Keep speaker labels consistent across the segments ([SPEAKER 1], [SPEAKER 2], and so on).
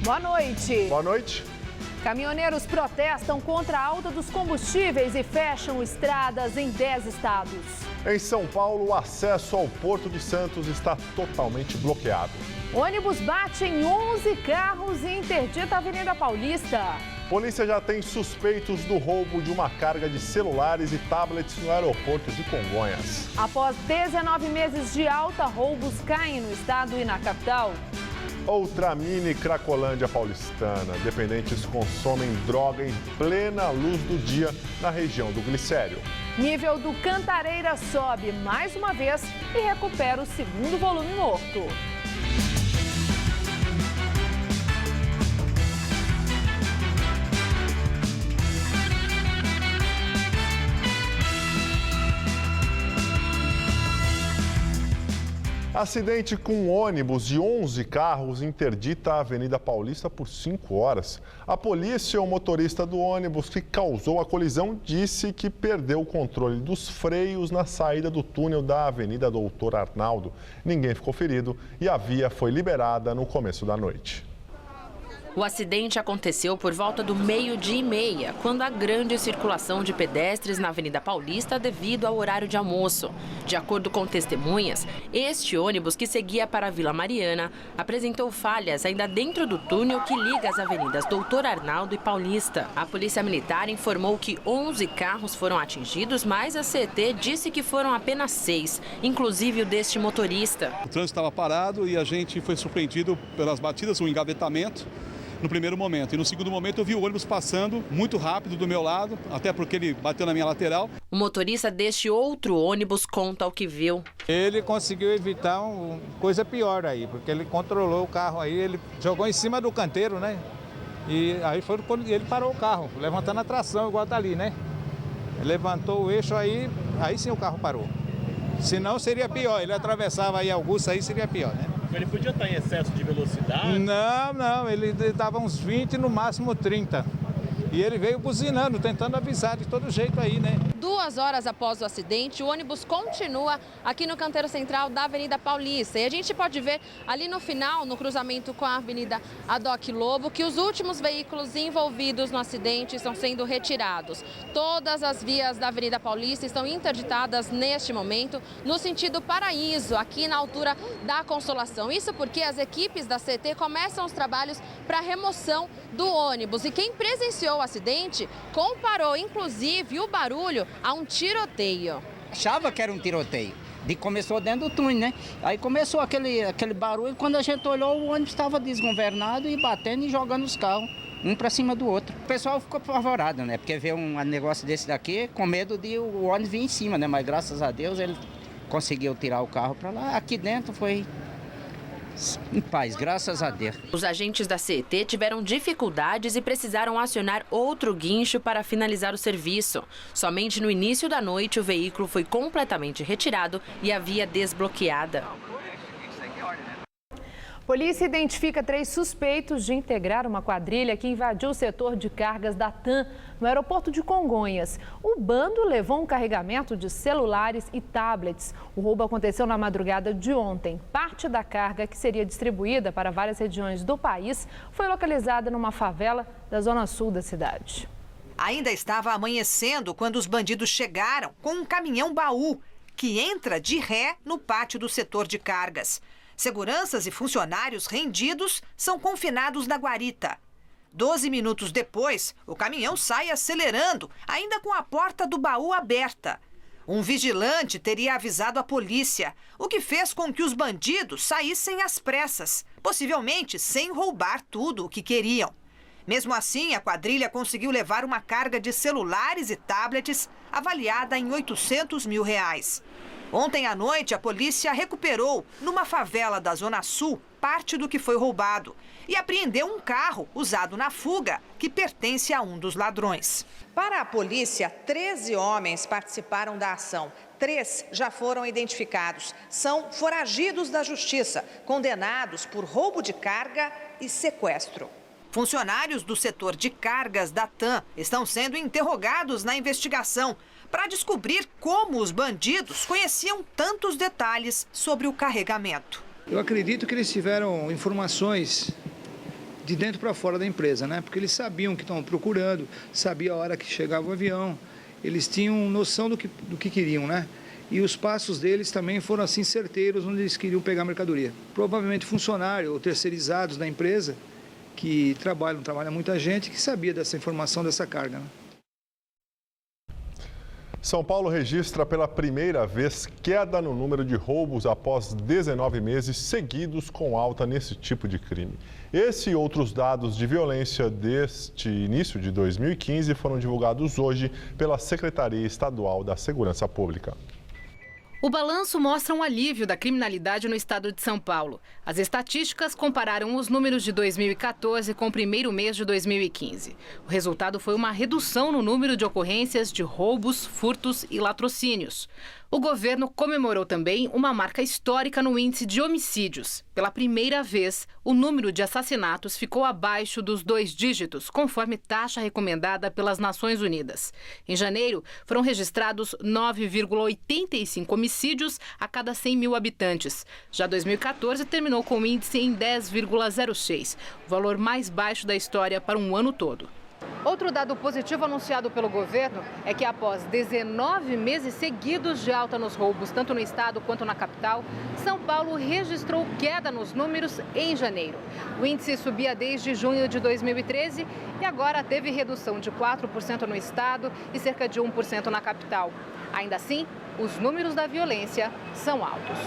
[SPEAKER 1] Boa noite.
[SPEAKER 2] Boa noite.
[SPEAKER 1] Caminhoneiros protestam contra a alta dos combustíveis e fecham estradas em 10 estados.
[SPEAKER 2] Em São Paulo, o acesso ao Porto de Santos está totalmente bloqueado.
[SPEAKER 1] Ônibus bate em 11 carros e interdita a Avenida Paulista.
[SPEAKER 2] Polícia já tem suspeitos do roubo de uma carga de celulares e tablets no aeroporto de Congonhas.
[SPEAKER 1] Após 19 meses de alta, roubos caem no estado e na capital.
[SPEAKER 2] Outra mini Cracolândia paulistana. Dependentes consomem droga em plena luz do dia na região do Glicério.
[SPEAKER 1] Nível do Cantareira sobe mais uma vez e recupera o segundo volume morto.
[SPEAKER 2] Acidente com ônibus e 11 carros interdita a Avenida Paulista por 5 horas. A polícia, o motorista do ônibus que causou a colisão, disse que perdeu o controle dos freios na saída do túnel da Avenida Doutor Arnaldo. Ninguém ficou ferido e a via foi liberada no começo da noite.
[SPEAKER 3] O acidente aconteceu por volta do 12:30, quando há grande circulação de pedestres na Avenida Paulista devido ao horário de almoço. De acordo com testemunhas, este ônibus que seguia para a Vila Mariana apresentou falhas ainda dentro do túnel que liga as avenidas Doutor Arnaldo e Paulista. A Polícia Militar informou que 11 carros foram atingidos, mas a CET disse que foram apenas 6, inclusive o deste motorista.
[SPEAKER 4] O trânsito estava parado e a gente foi surpreendido pelas batidas, o engavetamento. No primeiro momento. E no segundo momento eu vi o ônibus passando muito rápido do meu lado, até porque ele bateu na minha lateral.
[SPEAKER 3] O motorista deste outro ônibus conta o que viu.
[SPEAKER 5] Ele conseguiu evitar uma coisa pior aí, porque ele controlou o carro aí, ele jogou em cima do canteiro, né? E aí foi quando ele parou o carro, levantando a tração igual tá ali, né? Ele levantou o eixo aí sim o carro parou. Senão seria pior, ele atravessava aí Augusta, aí seria pior, né?
[SPEAKER 6] Ele podia estar em excesso de velocidade?
[SPEAKER 5] Não, ele estava uns 20, no máximo 30. E ele veio buzinando, tentando avisar de todo jeito aí, né?
[SPEAKER 3] 2 horas após o acidente, o ônibus continua aqui no canteiro central da Avenida Paulista. E a gente pode ver ali no final, no cruzamento com a Avenida Adoc Lobo, que os últimos veículos envolvidos no acidente estão sendo retirados. Todas as vias da Avenida Paulista estão interditadas neste momento, no sentido Paraíso, aqui na altura da Consolação. Isso porque as equipes da CT começam os trabalhos para remoção do ônibus. E quem presenciou o acidente comparou, inclusive, o barulho a um tiroteio.
[SPEAKER 7] Achava que era um tiroteio. Começou dentro do túnel, né? Aí começou aquele barulho. Quando a gente olhou, o ônibus estava desgovernado e batendo e jogando os carros, um para cima do outro. O pessoal ficou apavorado, né? Porque vê um negócio desse daqui, com medo de o ônibus vir em cima, né? Mas graças a Deus ele conseguiu tirar o carro para lá. Aqui dentro foi em paz, graças a Deus.
[SPEAKER 3] Os agentes da CET tiveram dificuldades e precisaram acionar outro guincho para finalizar o serviço. Somente no início da noite o veículo foi completamente retirado e a via desbloqueada.
[SPEAKER 1] Polícia identifica 3 suspeitos de integrar uma quadrilha que invadiu o setor de cargas da TAM, no aeroporto de Congonhas. O bando levou um carregamento de celulares e tablets. O roubo aconteceu na madrugada de ontem. Parte da carga, que seria distribuída para várias regiões do país, foi localizada numa favela da zona sul da cidade.
[SPEAKER 8] Ainda estava amanhecendo quando os bandidos chegaram com um caminhão-baú que entra de ré no pátio do setor de cargas. Seguranças e funcionários rendidos são confinados na guarita. 12 minutos depois, o caminhão sai acelerando, ainda com a porta do baú aberta. Um vigilante teria avisado a polícia, o que fez com que os bandidos saíssem às pressas, possivelmente sem roubar tudo o que queriam. Mesmo assim, a quadrilha conseguiu levar uma carga de celulares e tablets avaliada em R$800 mil. Ontem à noite, a polícia recuperou, numa favela da Zona Sul, parte do que foi roubado e apreendeu um carro usado na fuga que pertence a um dos ladrões.
[SPEAKER 9] Para a polícia, 13 homens participaram da ação. 3 já foram identificados. São foragidos da justiça, condenados por roubo de carga e sequestro.
[SPEAKER 8] Funcionários do setor de cargas da TAM estão sendo interrogados na investigação para descobrir como os bandidos conheciam tantos detalhes sobre o carregamento.
[SPEAKER 10] Eu acredito que eles tiveram informações de dentro para fora da empresa, né? Porque eles sabiam que estavam procurando, sabiam a hora que chegava o avião, eles tinham noção do que queriam, né? E os passos deles também foram assim certeiros onde eles queriam pegar a mercadoria. Provavelmente funcionários ou terceirizados da empresa que trabalha muita gente que sabia dessa informação, dessa carga, né?
[SPEAKER 2] São Paulo registra pela primeira vez queda no número de roubos após 19 meses seguidos com alta nesse tipo de crime. Esse e outros dados de violência deste início de 2015 foram divulgados hoje pela Secretaria Estadual da Segurança Pública.
[SPEAKER 11] O balanço mostra um alívio da criminalidade no estado de São Paulo. As estatísticas compararam os números de 2014 com o primeiro mês de 2015. O resultado foi uma redução no número de ocorrências de roubos, furtos e latrocínios. O governo comemorou também uma marca histórica no índice de homicídios. Pela primeira vez, o número de assassinatos ficou abaixo dos 2 dígitos, conforme taxa recomendada pelas Nações Unidas. Em janeiro, foram registrados 9,85 homicídios a cada 100 mil habitantes. Já 2014 terminou com o índice em 10,06, o valor mais baixo da história para um ano todo. Outro dado positivo anunciado pelo governo é que após 19 meses seguidos de alta nos roubos, tanto no estado quanto na capital, São Paulo registrou queda nos números em janeiro. O índice subia desde junho de 2013 e agora teve redução de 4% no estado e cerca de 1% na capital. Ainda assim, os números da violência são altos.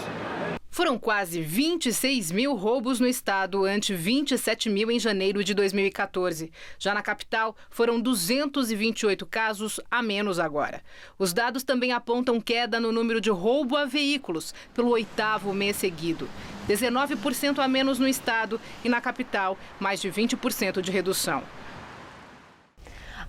[SPEAKER 11] Foram quase 26 mil roubos no estado, ante 27 mil em janeiro de 2014. Já na capital, foram 228 casos a menos agora. Os dados também apontam queda no número de roubo a veículos, pelo 8º mês seguido. 19% a menos no estado e na capital, mais de 20% de redução.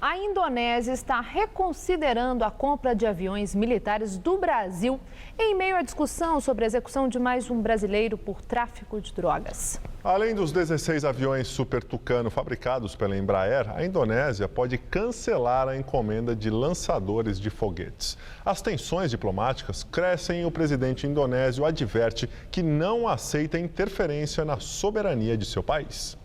[SPEAKER 1] A Indonésia está reconsiderando a compra de aviões militares do Brasil em meio à discussão sobre a execução de mais um brasileiro por tráfico de drogas.
[SPEAKER 2] Além dos 16 aviões Super Tucano fabricados pela Embraer, a Indonésia pode cancelar a encomenda de lançadores de foguetes. As tensões diplomáticas crescem e o presidente indonésio adverte que não aceita interferência na soberania de seu país.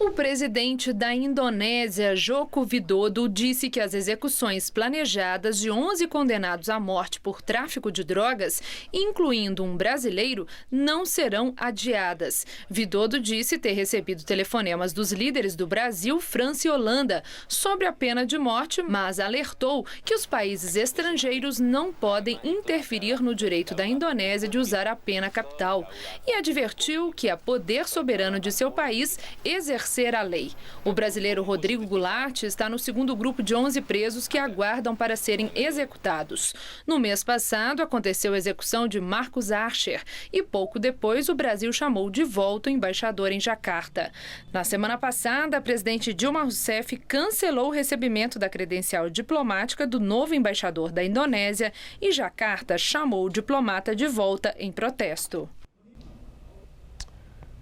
[SPEAKER 12] O presidente da Indonésia, Joko Widodo, disse que as execuções planejadas de 11 condenados à morte por tráfico de drogas, incluindo um brasileiro, não serão adiadas. Widodo disse ter recebido telefonemas dos líderes do Brasil, França e Holanda sobre a pena de morte, mas alertou que os países estrangeiros não podem interferir no direito da Indonésia de usar a pena capital e advertiu que é poder soberano de seu país exercer a lei. O brasileiro Rodrigo Goulart está no segundo grupo de 11 presos que aguardam para serem executados. No mês passado, aconteceu a execução de Marcos Archer e pouco depois o Brasil chamou de volta o embaixador em Jacarta. Na semana passada, a presidente Dilma Rousseff cancelou o recebimento da credencial diplomática do novo embaixador da Indonésia e Jacarta chamou o diplomata de volta em protesto.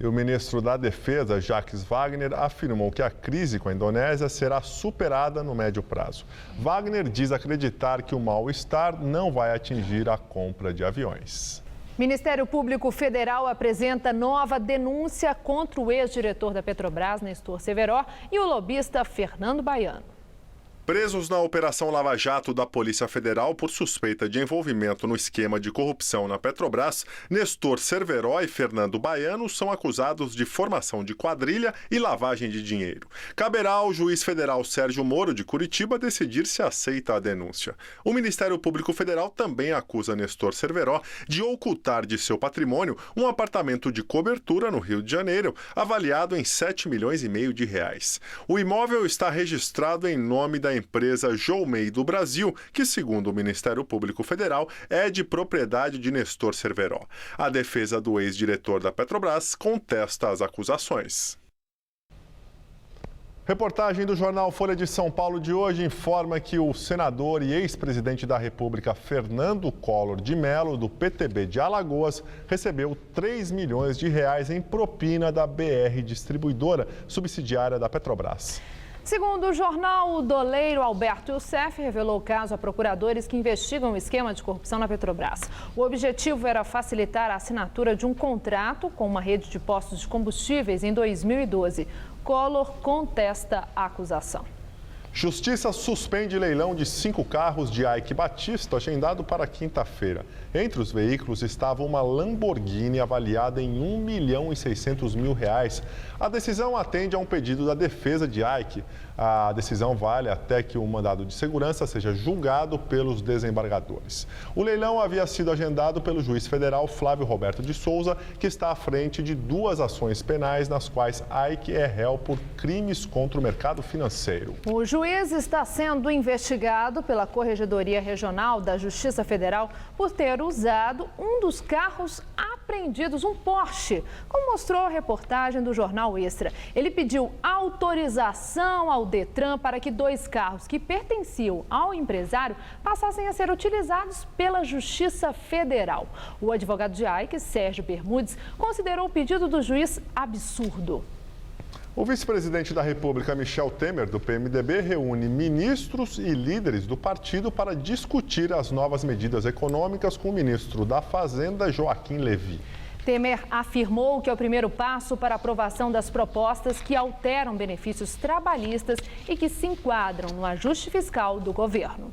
[SPEAKER 2] E o ministro da Defesa, Jacques Wagner, afirmou que a crise com a Indonésia será superada no médio prazo. Wagner diz acreditar que o mal-estar não vai atingir a compra de aviões.
[SPEAKER 1] Ministério Público Federal apresenta nova denúncia contra o ex-diretor da Petrobras, Nestor Cerveró, e o lobista Fernando Baiano.
[SPEAKER 2] Presos na Operação Lava Jato da Polícia Federal por suspeita de envolvimento no esquema de corrupção na Petrobras, Nestor Cerveró e Fernando Baiano são acusados de formação de quadrilha e lavagem de dinheiro. Caberá ao juiz federal Sérgio Moro, de Curitiba, decidir se aceita a denúncia. O Ministério Público Federal também acusa Nestor Cerveró de ocultar de seu patrimônio um apartamento de cobertura no Rio de Janeiro, avaliado em 7,5 milhões de reais. O imóvel está registrado em nome da empresa Joumei do Brasil, que, segundo o Ministério Público Federal, é de propriedade de Nestor Cerveró. A defesa do ex-diretor da Petrobras contesta as acusações. Reportagem do jornal Folha de São Paulo de hoje informa que o senador e ex-presidente da República, Fernando Collor de Mello, do PTB de Alagoas, recebeu 3 milhões de reais em propina da BR Distribuidora, subsidiária da Petrobras.
[SPEAKER 1] Segundo o jornal, o doleiro Alberto Youssef revelou o caso a procuradores que investigam o esquema de corrupção na Petrobras. O objetivo era facilitar a assinatura de um contrato com uma rede de postos de combustíveis em 2012. Collor contesta a acusação.
[SPEAKER 2] Justiça suspende leilão de 5 carros de Eike Batista, agendado para quinta-feira. Entre os veículos estava uma Lamborghini avaliada em R$ 1.600.000. A decisão atende a um pedido da defesa de Eike. A decisão vale até que o mandado de segurança seja julgado pelos desembargadores. O leilão havia sido agendado pelo juiz federal Flávio Roberto de Souza, que está à frente de 2 ações penais nas quais Eike é réu por crimes contra o mercado financeiro.
[SPEAKER 1] O juiz está sendo investigado pela Corregedoria Regional da Justiça Federal por ter usado um dos carros apreendidos, um Porsche, como mostrou a reportagem do Jornal Extra. Ele pediu autorização ao Detran para que 2 carros que pertenciam ao empresário passassem a ser utilizados pela Justiça Federal. O advogado de Eike, Sérgio Bermudes, considerou o pedido do juiz absurdo.
[SPEAKER 2] O vice-presidente da República, Michel Temer, do PMDB, reúne ministros e líderes do partido para discutir as novas medidas econômicas com o ministro da Fazenda, Joaquim Levy.
[SPEAKER 1] Temer afirmou que é o primeiro passo para a aprovação das propostas que alteram benefícios trabalhistas e que se enquadram no ajuste fiscal do governo.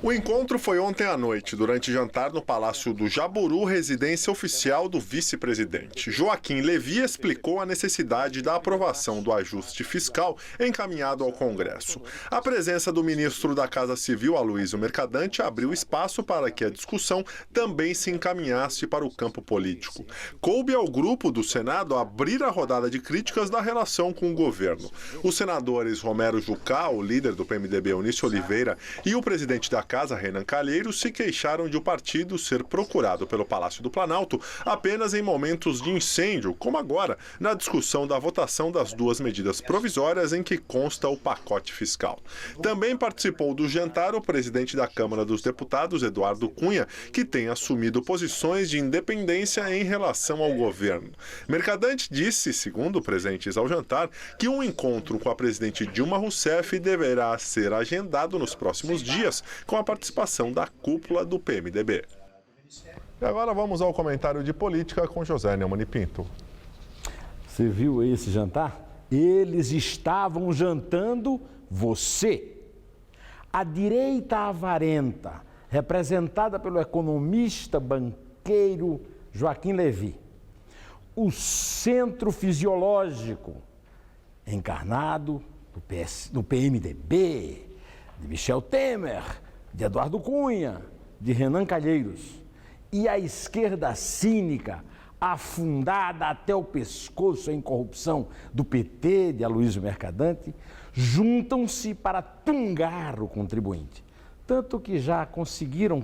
[SPEAKER 2] O encontro foi ontem à noite, durante jantar no Palácio do Jaburu, residência oficial do vice-presidente. Joaquim Levy explicou a necessidade da aprovação do ajuste fiscal encaminhado ao Congresso. A presença do ministro da Casa Civil, Aloysio Mercadante, abriu espaço para que a discussão também se encaminhasse para o campo político. Coube ao grupo do Senado abrir a rodada de críticas da relação com o governo. Os senadores Romero Jucá, o líder do PMDB, Eunício Oliveira, e o presidente da Casa, Renan Calheiros, se queixaram de o partido ser procurado pelo Palácio do Planalto apenas em momentos de incêndio, como agora, na discussão da votação das 2 medidas provisórias em que consta o pacote fiscal. Também participou do jantar o presidente da Câmara dos Deputados, Eduardo Cunha, que tem assumido posições de independência em relação ao governo. Mercadante disse, segundo presentes ao jantar, que um encontro com a presidente Dilma Rousseff deverá ser agendado nos próximos dias, com a participação da cúpula do PMDB. E agora vamos ao comentário de política com José Neumann e Pinto.
[SPEAKER 13] Você viu esse jantar? Eles estavam jantando você. A direita avarenta, representada pelo economista banqueiro Joaquim Levy. O centro fisiológico, encarnado no PMDB, de Michel Temer, de Eduardo Cunha, de Renan Calheiros. E a esquerda cínica, afundada até o pescoço em corrupção do PT, de Aloysio Mercadante, juntam-se para tungar o contribuinte. Tanto que já conseguiram,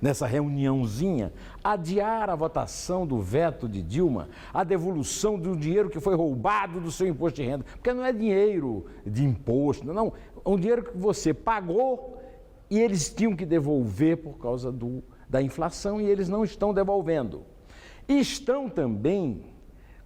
[SPEAKER 13] nessa reuniãozinha, adiar a votação do veto de Dilma, a devolução do dinheiro que foi roubado do seu imposto de renda. Porque não é dinheiro de imposto, não. É um dinheiro que você pagou e eles tinham que devolver por causa da inflação e eles não estão devolvendo. E estão também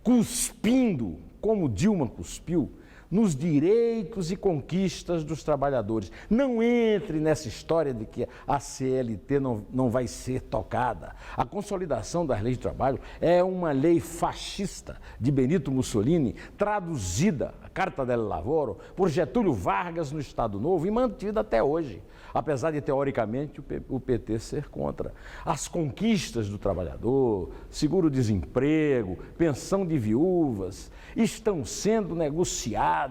[SPEAKER 13] cuspindo, como Dilma cuspiu, nos direitos e conquistas dos trabalhadores. Não entre nessa história de que a CLT não vai ser tocada. A consolidação das leis de trabalho é uma lei fascista de Benito Mussolini, traduzida, a Carta del Lavoro, por Getúlio Vargas no Estado Novo e mantida até hoje, apesar de, teoricamente, o PT ser contra. As conquistas do trabalhador, seguro-desemprego, pensão de viúvas, estão sendo negociadas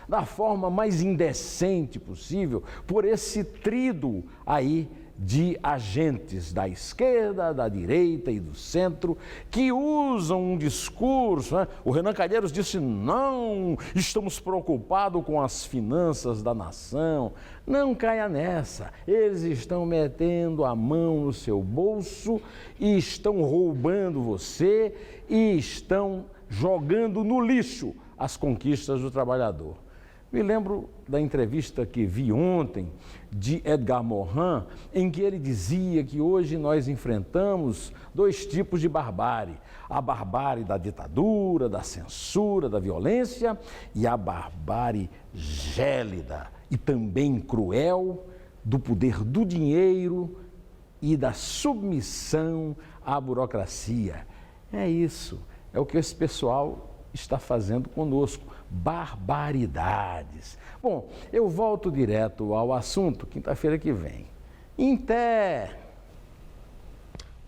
[SPEAKER 13] da forma mais indecente possível por esse tríduo aí de agentes da esquerda, da direita e do centro que usam um discurso, né? O Renan Calheiros disse, não, estamos preocupados com as finanças da nação. Não caia nessa, eles estão metendo a mão no seu bolso e estão roubando você e estão jogando no lixo as conquistas do trabalhador. Me lembro da entrevista que vi ontem de Edgar Morin, em que ele dizia que hoje nós enfrentamos 2 tipos de barbárie. A barbárie da ditadura, da censura, da violência e a barbárie gélida e também cruel do poder do dinheiro e da submissão à burocracia. É isso, é o que esse pessoal está fazendo conosco, barbaridades. Bom, eu volto direto ao assunto quinta-feira que vem. Até!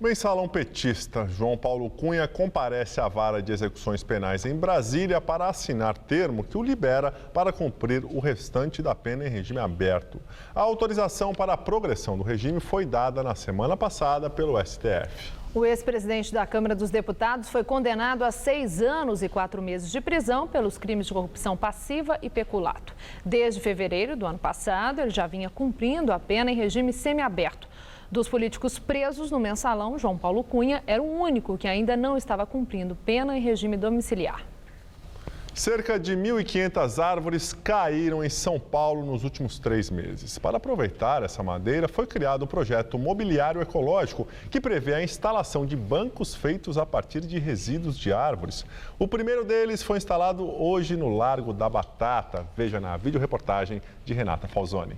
[SPEAKER 2] O mensalão petista João Paulo Cunha comparece à vara de execuções penais em Brasília para assinar termo que o libera para cumprir o restante da pena em regime aberto. A autorização para a progressão do regime foi dada na semana passada pelo STF.
[SPEAKER 1] O ex-presidente da Câmara dos Deputados foi condenado a 6 anos e 4 meses de prisão pelos crimes de corrupção passiva e peculato. Desde fevereiro do ano passado, ele já vinha cumprindo a pena em regime semiaberto. Dos políticos presos no mensalão, João Paulo Cunha era o único que ainda não estava cumprindo pena em regime domiciliar.
[SPEAKER 2] Cerca de 1.500 árvores caíram em São Paulo nos últimos 3 meses. Para aproveitar essa madeira, foi criado o projeto Mobiliário Ecológico, que prevê a instalação de bancos feitos a partir de resíduos de árvores. O primeiro deles foi instalado hoje no Largo da Batata. Veja na videoreportagem de Renata Falzoni.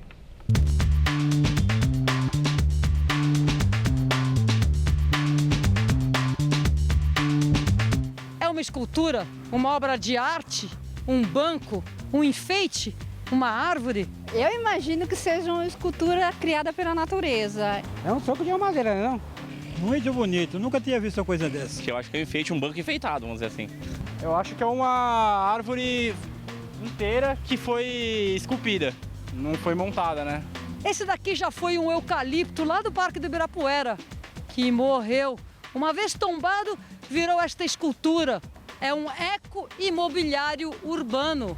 [SPEAKER 14] Uma escultura, uma obra de arte, um banco, um enfeite, uma árvore?
[SPEAKER 15] Eu imagino que seja uma escultura criada pela natureza.
[SPEAKER 16] É um troco de uma madeira, não? Muito bonito, nunca tinha visto uma coisa dessa.
[SPEAKER 17] Eu acho que é um enfeite, um banco enfeitado, vamos dizer assim.
[SPEAKER 18] Eu acho que é uma árvore inteira que foi esculpida, não foi montada, né?
[SPEAKER 14] Esse daqui já foi um eucalipto lá do Parque do Ibirapuera, que morreu. Uma vez tombado, virou esta escultura. É um eco-imobiliário urbano.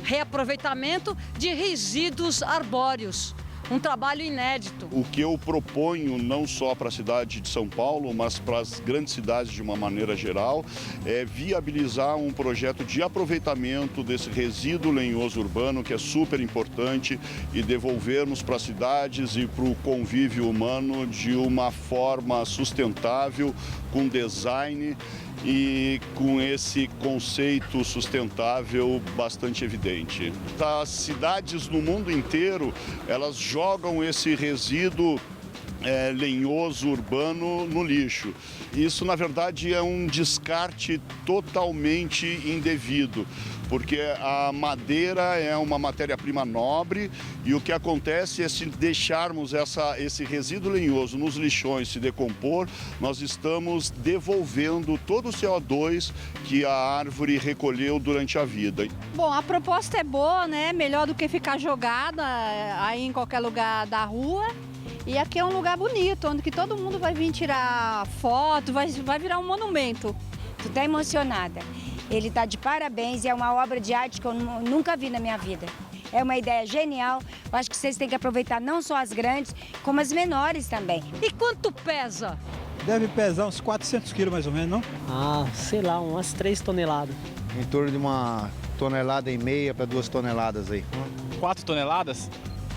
[SPEAKER 14] Reaproveitamento de resíduos arbóreos. Um trabalho inédito.
[SPEAKER 19] O que eu proponho, não só para a cidade de São Paulo, mas para as grandes cidades de uma maneira geral, é viabilizar um projeto de aproveitamento desse resíduo lenhoso urbano, que é super importante, e devolvermos para as cidades e para o convívio humano de uma forma sustentável, com design e com esse conceito sustentável bastante evidente. As cidades no mundo inteiro, elas jogam esse resíduo lenhoso urbano no lixo. Isso, na verdade, é um descarte totalmente indevido, porque a madeira é uma matéria-prima nobre e o que acontece é, se deixarmos esse resíduo lenhoso nos lixões se decompor, nós estamos devolvendo todo o CO2 que a árvore recolheu durante a vida.
[SPEAKER 15] Bom, a proposta é boa, né? Melhor do que ficar jogada aí em qualquer lugar da rua. E aqui é um lugar bonito, onde que todo mundo vai vir tirar foto, vai virar um monumento.
[SPEAKER 20] Tu tá emocionada. Ele tá de parabéns e é uma obra de arte que eu nunca vi na minha vida. É uma ideia genial. Eu acho que vocês têm que aproveitar não só as grandes, como as menores também.
[SPEAKER 14] E quanto pesa?
[SPEAKER 16] Deve pesar uns 400 quilos mais ou menos, não?
[SPEAKER 21] Ah, sei lá, umas 3 toneladas.
[SPEAKER 22] Em torno de 1,5 tonelada para 2 toneladas aí.
[SPEAKER 18] 4 toneladas?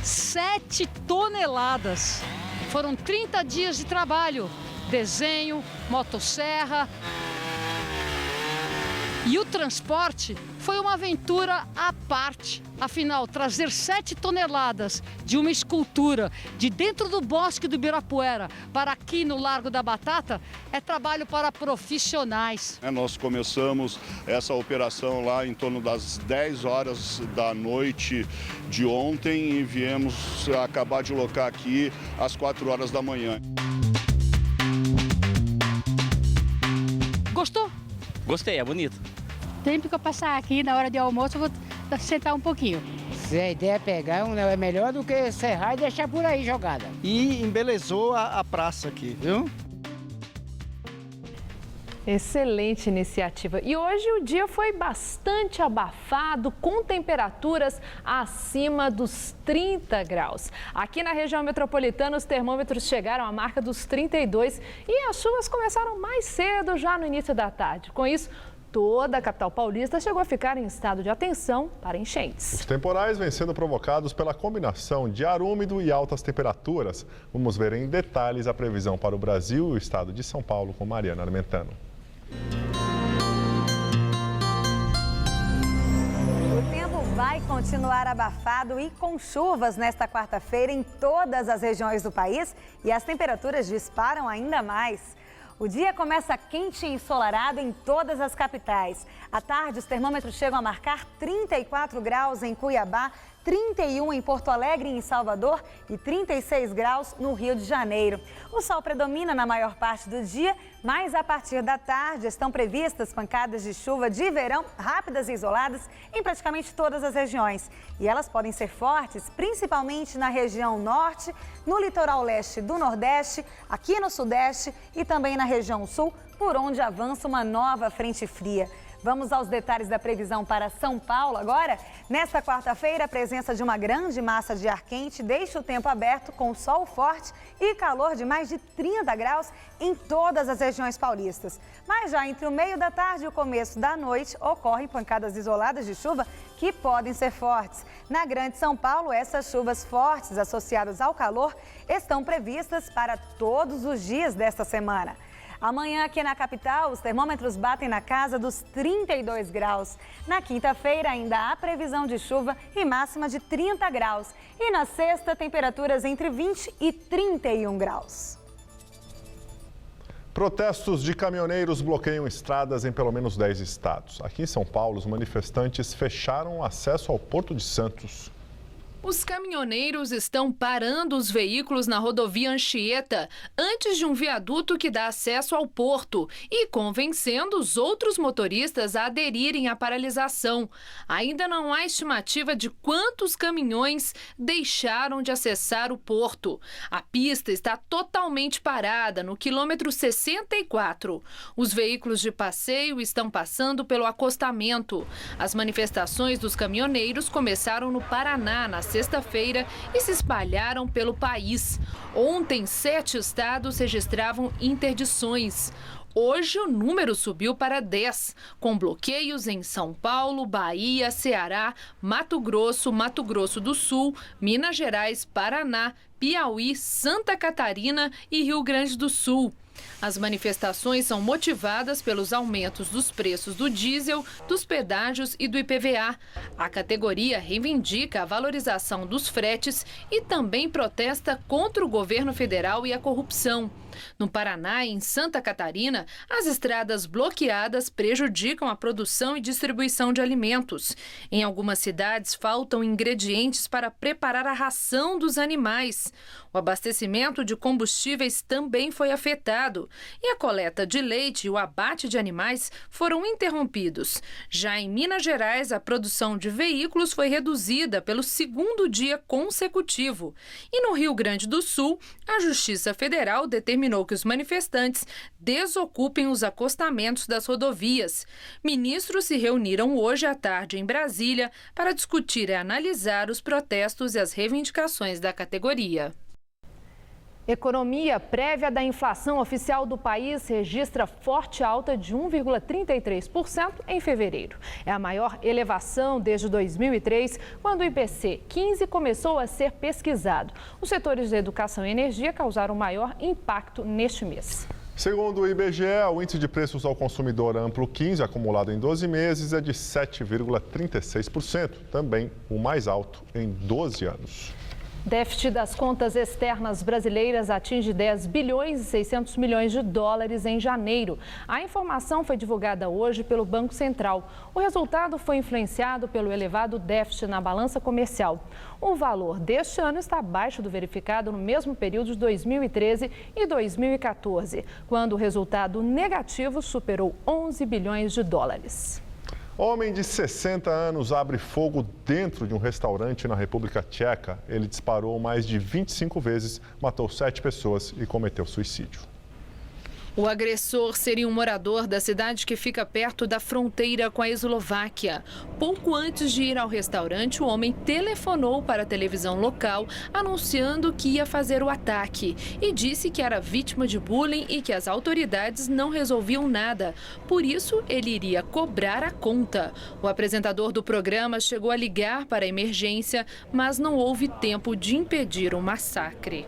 [SPEAKER 14] 7 toneladas. Foram 30 dias de trabalho. Desenho, motosserra. E o transporte foi uma aventura à parte. Afinal, trazer 7 toneladas de uma escultura de dentro do bosque do Ibirapuera para aqui no Largo da Batata é trabalho para profissionais.
[SPEAKER 19] Nós começamos essa operação lá em torno das 10 horas da noite de ontem e viemos acabar de locar aqui às 4 horas da manhã.
[SPEAKER 14] Gostou?
[SPEAKER 17] Gostei, é bonito.
[SPEAKER 15] Sempre que eu passar aqui na hora de almoço, eu vou sentar um pouquinho.
[SPEAKER 21] Se a ideia é pegar, é melhor do que serrar e deixar por aí jogada.
[SPEAKER 23] E embelezou a praça aqui, viu?
[SPEAKER 1] Excelente iniciativa. E hoje o dia foi bastante abafado, com temperaturas acima dos 30 graus. Aqui na região metropolitana, os termômetros chegaram à marca dos 32 e as chuvas começaram mais cedo, já no início da tarde. Com isso, toda a capital paulista chegou a ficar em estado de atenção para enchentes.
[SPEAKER 2] Os temporais vêm sendo provocados pela combinação de ar úmido e altas temperaturas. Vamos ver em detalhes a previsão para o Brasil e o estado de São Paulo com Mariana Armentano.
[SPEAKER 4] O tempo vai continuar abafado e com chuvas nesta quarta-feira em todas as regiões do país e as temperaturas disparam ainda mais. O dia começa quente e ensolarado em todas as capitais. À tarde, os termômetros chegam a marcar 34 graus em Cuiabá, 31 em Porto Alegre e em Salvador e 36 graus no Rio de Janeiro. O sol predomina na maior parte do dia, mas a partir da tarde estão previstas pancadas de chuva de verão rápidas e isoladas em praticamente todas as regiões. E elas podem ser fortes, principalmente na região norte, no litoral leste do Nordeste, aqui no Sudeste e também na região sul, por onde avança uma nova frente fria. Vamos aos detalhes da previsão para São Paulo agora. Nesta quarta-feira, a presença de uma grande massa de ar quente deixa o tempo aberto com sol forte e calor de mais de 30 graus em todas as regiões paulistas. Mas já entre o meio da tarde e o começo da noite, ocorrem pancadas isoladas de chuva que podem ser fortes. Na Grande São Paulo, essas chuvas fortes associadas ao calor estão previstas para todos os dias desta semana. Amanhã, aqui na capital, os termômetros batem na casa dos 32 graus. Na quinta-feira, ainda há previsão de chuva e máxima de 30 graus. E na sexta, temperaturas entre 20 e 31 graus.
[SPEAKER 2] Protestos de caminhoneiros bloqueiam estradas em pelo menos 10 estados. Aqui em São Paulo, os manifestantes fecharam o acesso ao Porto de Santos.
[SPEAKER 12] Os caminhoneiros estão parando os veículos na rodovia Anchieta, antes de um viaduto que dá acesso ao porto, e convencendo os outros motoristas a aderirem à paralisação. Ainda não há estimativa de quantos caminhões deixaram de acessar o porto. A pista está totalmente parada no quilômetro 64. Os veículos de passeio estão passando pelo acostamento. As manifestações dos caminhoneiros começaram no Paraná, na sexta-feira, e se espalharam pelo país. Ontem, 7 estados registravam interdições. Hoje, o número subiu para 10, com bloqueios em São Paulo, Bahia, Ceará, Mato Grosso do Sul, Minas Gerais, Paraná, Piauí, Santa Catarina e Rio Grande do Sul. As manifestações são motivadas pelos aumentos dos preços do diesel, dos pedágios e do IPVA. A categoria reivindica a valorização dos fretes e também protesta contra o governo federal e a corrupção. No Paraná e em Santa Catarina, as estradas bloqueadas prejudicam a produção e distribuição de alimentos. Em algumas cidades, faltam ingredientes para preparar a ração dos animais. O abastecimento de combustíveis também foi afetado e a coleta de leite e o abate de animais foram interrompidos. Já em Minas Gerais, a produção de veículos foi reduzida pelo segundo dia consecutivo. E no Rio Grande do Sul, a Justiça Federal determinou que os manifestantes desocupem os acostamentos das rodovias. Ministros se reuniram hoje à tarde em Brasília para discutir e analisar os protestos e as reivindicações da categoria.
[SPEAKER 1] Economia prévia da inflação oficial do país registra forte alta de 1,33% em fevereiro. É a maior elevação desde 2003, quando o IPC 15 começou a ser pesquisado. Os setores de educação e energia causaram maior impacto neste mês.
[SPEAKER 2] Segundo o IBGE, o índice de preços ao consumidor amplo 15, acumulado em 12 meses, é de 7,36%, também o mais alto em 12 anos.
[SPEAKER 1] Déficit das contas externas brasileiras atinge 10 bilhões e 600 milhões de dólares em janeiro. A informação foi divulgada hoje pelo Banco Central. O resultado foi influenciado pelo elevado déficit na balança comercial. O valor deste ano está abaixo do verificado no mesmo período de 2013 e 2014, quando o resultado negativo superou 11 bilhões de dólares.
[SPEAKER 2] Homem de 60 anos abre fogo dentro de um restaurante na República Tcheca. Ele disparou mais de 25 vezes, matou 7 pessoas e cometeu suicídio.
[SPEAKER 12] O agressor seria um morador da cidade que fica perto da fronteira com a Eslováquia. Pouco antes de ir ao restaurante, o homem telefonou para a televisão local anunciando que ia fazer o ataque e disse que era vítima de bullying e que as autoridades não resolviam nada. Por isso, ele iria cobrar a conta. O apresentador do programa chegou a ligar para a emergência, mas não houve tempo de impedir o massacre.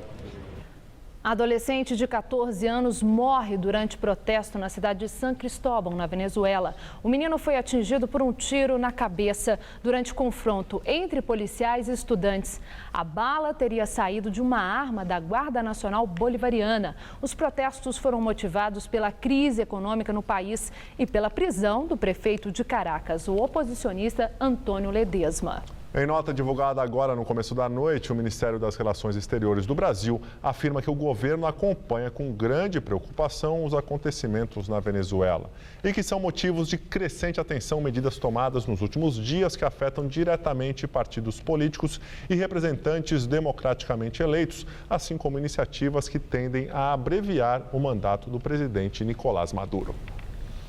[SPEAKER 1] A adolescente de 14 anos morre durante protesto na cidade de San Cristóbal, na Venezuela. O menino foi atingido por um tiro na cabeça durante confronto entre policiais e estudantes. A bala teria saído de uma arma da Guarda Nacional Bolivariana. Os protestos foram motivados pela crise econômica no país e pela prisão do prefeito de Caracas, o oposicionista Antônio Ledesma.
[SPEAKER 2] Em nota divulgada agora no começo da noite, o Ministério das Relações Exteriores do Brasil afirma que o governo acompanha com grande preocupação os acontecimentos na Venezuela e que são motivos de crescente atenção medidas tomadas nos últimos dias que afetam diretamente partidos políticos e representantes democraticamente eleitos, assim como iniciativas que tendem a abreviar o mandato do presidente Nicolás Maduro.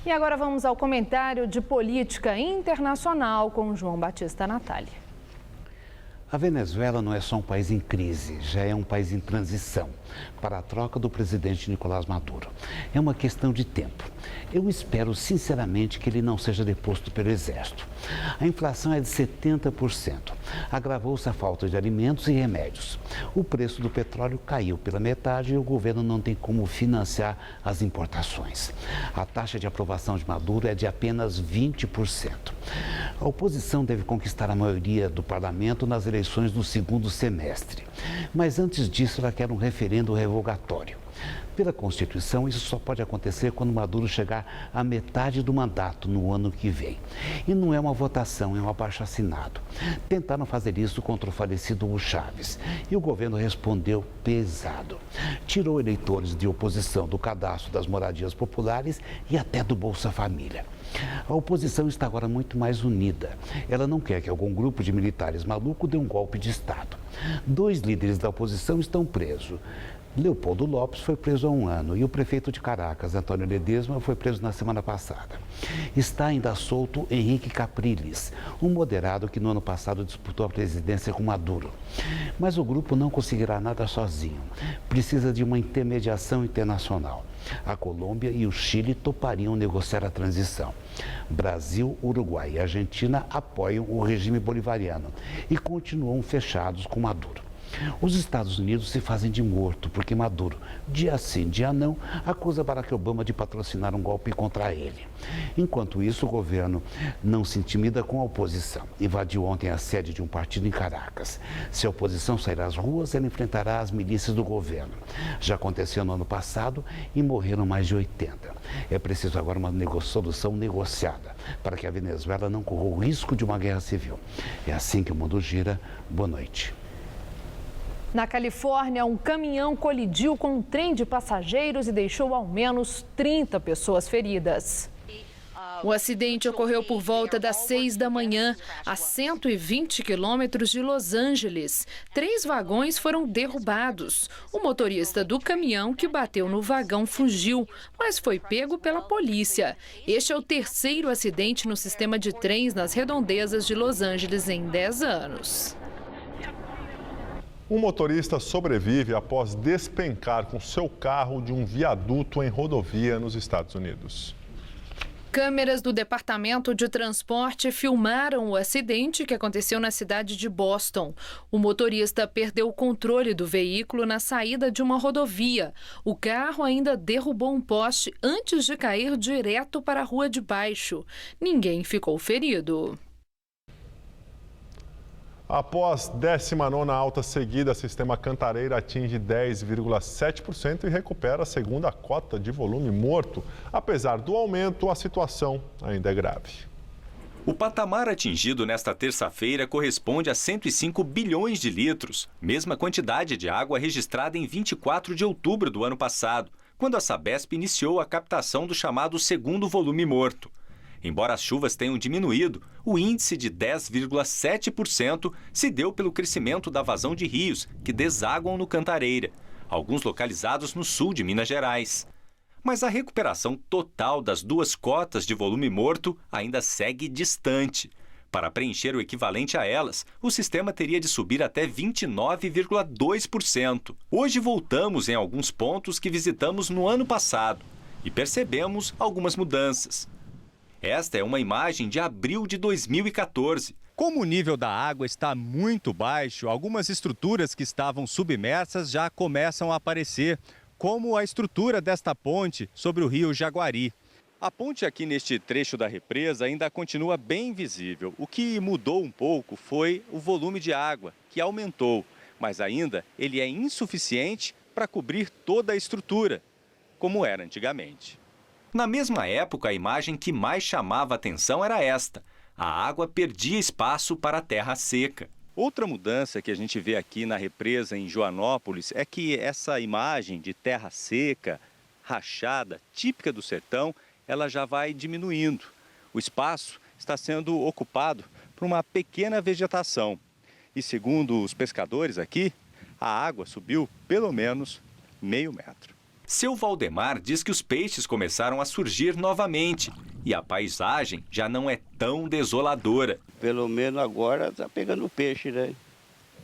[SPEAKER 1] E agora vamos ao comentário de política internacional com João Batista Natália.
[SPEAKER 5] A Venezuela não é só um país em crise, já é um país em transição para a troca do presidente Nicolás Maduro. É uma questão de tempo. Eu espero sinceramente que ele não seja deposto pelo exército. A inflação é de 70%. Agravou-se a falta de alimentos e remédios. O preço do petróleo caiu pela metade e o governo não tem como financiar as importações. A taxa de aprovação de Maduro é de apenas 20%. A oposição deve conquistar a maioria do parlamento nas eleições do segundo semestre. Mas antes disso, ela quer um referendo revogatório. Pela Constituição, isso só pode acontecer quando Maduro chegar à metade do mandato no ano que vem. E não é uma votação, é um abaixo-assinado. Tentaram fazer isso contra o falecido Hugo Chávez e o governo respondeu pesado. Tirou eleitores de oposição do cadastro das moradias populares e até do Bolsa Família. A oposição está agora muito mais unida. Ela não quer que algum grupo de militares maluco dê um golpe de Estado. 2 líderes da oposição estão presos. Leopoldo Lopes foi preso há 1 ano e o prefeito de Caracas, Antônio Ledesma, foi preso na semana passada. Está ainda solto Henrique Capriles, um moderado que no ano passado disputou a presidência com Maduro. Mas o grupo não conseguirá nada sozinho. Precisa de uma intermediação internacional. A Colômbia e o Chile topariam negociar a transição. Brasil, Uruguai e Argentina apoiam o regime bolivariano e continuam fechados com Maduro. Os Estados Unidos se fazem de morto porque Maduro, dia sim, dia não, acusa Barack Obama de patrocinar um golpe contra ele. Enquanto isso, o governo não se intimida com a oposição. Invadiu ontem a sede de um partido em Caracas. Se a oposição sair às ruas, ela enfrentará as milícias do governo. Já aconteceu no ano passado e morreram mais de 80. É preciso agora uma solução negociada para que a Venezuela não corra o risco de uma guerra civil. É assim que o mundo gira. Boa noite.
[SPEAKER 1] Na Califórnia, um caminhão colidiu com um trem de passageiros e deixou ao menos 30 pessoas feridas.
[SPEAKER 12] O acidente ocorreu por volta das 6 da manhã, a 120 quilômetros de Los Angeles. 3 vagões foram derrubados. O motorista do caminhão que bateu no vagão fugiu, mas foi pego pela polícia. Este é o 3º acidente no sistema de trens nas redondezas de Los Angeles em 10 anos.
[SPEAKER 2] Um motorista sobrevive após despencar com seu carro de um viaduto em rodovia nos Estados Unidos.
[SPEAKER 12] Câmeras do Departamento de Transporte filmaram o acidente que aconteceu na cidade de Boston. O motorista perdeu o controle do veículo na saída de uma rodovia. O carro ainda derrubou um poste antes de cair direto para a rua de baixo. Ninguém ficou ferido.
[SPEAKER 2] Após 19ª alta seguida, o sistema Cantareira atinge 10,7% e recupera a segunda cota de volume morto. Apesar do aumento, a situação ainda é grave.
[SPEAKER 6] O patamar atingido nesta terça-feira corresponde a 105 bilhões de litros, mesma quantidade de água registrada em 24 de outubro do ano passado, quando a Sabesp iniciou a captação do chamado segundo volume morto. Embora as chuvas tenham diminuído, o índice de 10,7% se deu pelo crescimento da vazão de rios que desaguam no Cantareira, alguns localizados no sul de Minas Gerais. Mas a recuperação total das duas cotas de volume morto ainda segue distante. Para preencher o equivalente a elas, o sistema teria de subir até 29,2%. Hoje voltamos em alguns pontos que visitamos no ano passado e percebemos algumas mudanças. Esta é uma imagem de abril de 2014.
[SPEAKER 3] Como o nível da água está muito baixo, algumas estruturas que estavam submersas já começam a aparecer, como a estrutura desta ponte sobre o rio Jaguari. A ponte aqui neste trecho da represa ainda continua bem visível. O que mudou um pouco foi o volume de água, que aumentou, mas ainda ele é insuficiente para cobrir toda a estrutura, como era antigamente.
[SPEAKER 6] Na mesma época, a imagem que mais chamava a atenção era esta. A água perdia espaço para a terra seca.
[SPEAKER 3] Outra mudança que a gente vê aqui na represa em Joanópolis é que essa imagem de terra seca, rachada, típica do sertão, ela já vai diminuindo. O espaço está sendo ocupado por uma pequena vegetação. E segundo os pescadores aqui, a água subiu pelo menos meio metro.
[SPEAKER 6] Seu Valdemar diz que os peixes começaram a surgir novamente e a paisagem já não é tão desoladora.
[SPEAKER 7] Pelo menos agora está pegando peixe, né?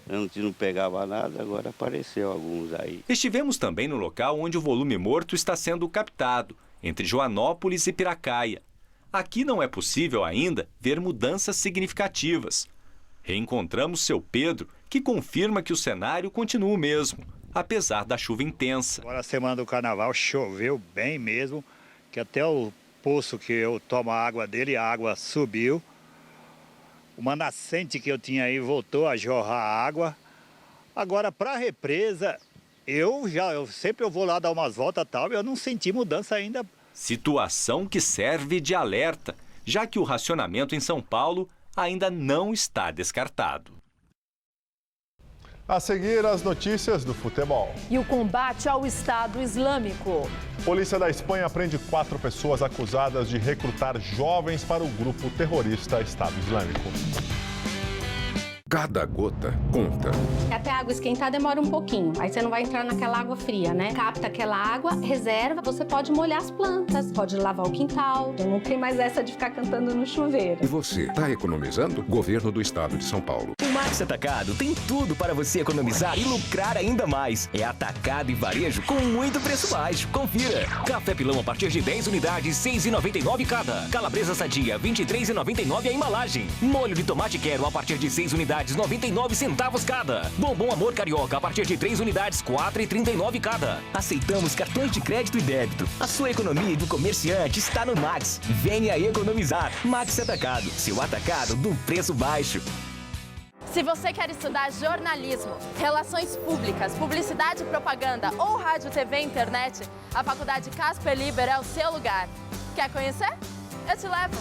[SPEAKER 7] Antes não pegava nada, agora apareceu alguns aí.
[SPEAKER 6] Estivemos também no local onde o volume morto está sendo captado, entre Joanópolis e Piracaia. Aqui não é possível ainda ver mudanças significativas. Reencontramos seu Pedro, que confirma que o cenário continua o mesmo, apesar da chuva intensa.
[SPEAKER 9] Agora, a semana do carnaval, choveu bem mesmo, que até o poço que eu tomo a água dele, a água subiu. Uma nascente que eu tinha aí voltou a jorrar água. Agora, para a represa, eu sempre vou lá dar umas voltas e tal, eu não senti mudança ainda.
[SPEAKER 6] Situação que serve de alerta, já que o racionamento em São Paulo ainda não está descartado.
[SPEAKER 2] A seguir, as notícias do futebol.
[SPEAKER 1] E o combate ao Estado Islâmico.
[SPEAKER 2] Polícia da Espanha prende 4 pessoas acusadas de recrutar jovens para o grupo terrorista Estado Islâmico.
[SPEAKER 24] Cada gota conta.
[SPEAKER 25] Até a água esquentar demora um pouquinho. Aí você não vai entrar naquela água fria, né? Capta aquela água, reserva. Você pode molhar as plantas, pode lavar o quintal. Não tem mais essa de ficar cantando no chuveiro.
[SPEAKER 24] E você, tá economizando? Governo do Estado de São Paulo.
[SPEAKER 26] O Max Atacado tem tudo para você economizar e lucrar ainda mais. É atacado e varejo com muito preço baixo. Confira. Café Pilão a partir de 10 unidades, R$ 6,99 cada. Calabresa Sadia, R$ 23,99 a embalagem. Molho de tomate quero a partir de 6 unidades, 99 centavos cada. Bombom Amor Carioca a partir de 3 unidades, R$ 4,39 cada. Aceitamos cartões de crédito e débito. A sua economia do comerciante está no Max. Venha economizar. Max Atacado, seu atacado do preço baixo.
[SPEAKER 27] Se você quer estudar jornalismo, relações públicas, publicidade e propaganda ou rádio, TV e internet, a Faculdade Casper Libero é o seu lugar. Quer conhecer? Eu te levo!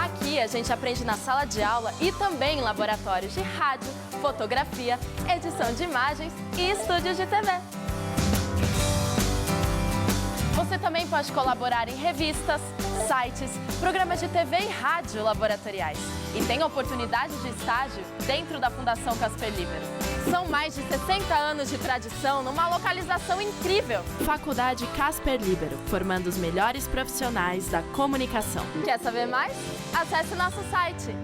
[SPEAKER 27] Aqui a gente aprende na sala de aula e também em laboratórios de rádio, fotografia, edição de imagens e estúdios de TV. Você também pode colaborar em revistas, sites, programas de TV e rádio laboratoriais. E tem oportunidade de estágio dentro da Fundação Casper Libero. São mais de 60 anos de tradição numa localização incrível. Faculdade Casper Libero, formando os melhores profissionais da comunicação. Quer saber mais? Acesse nosso site.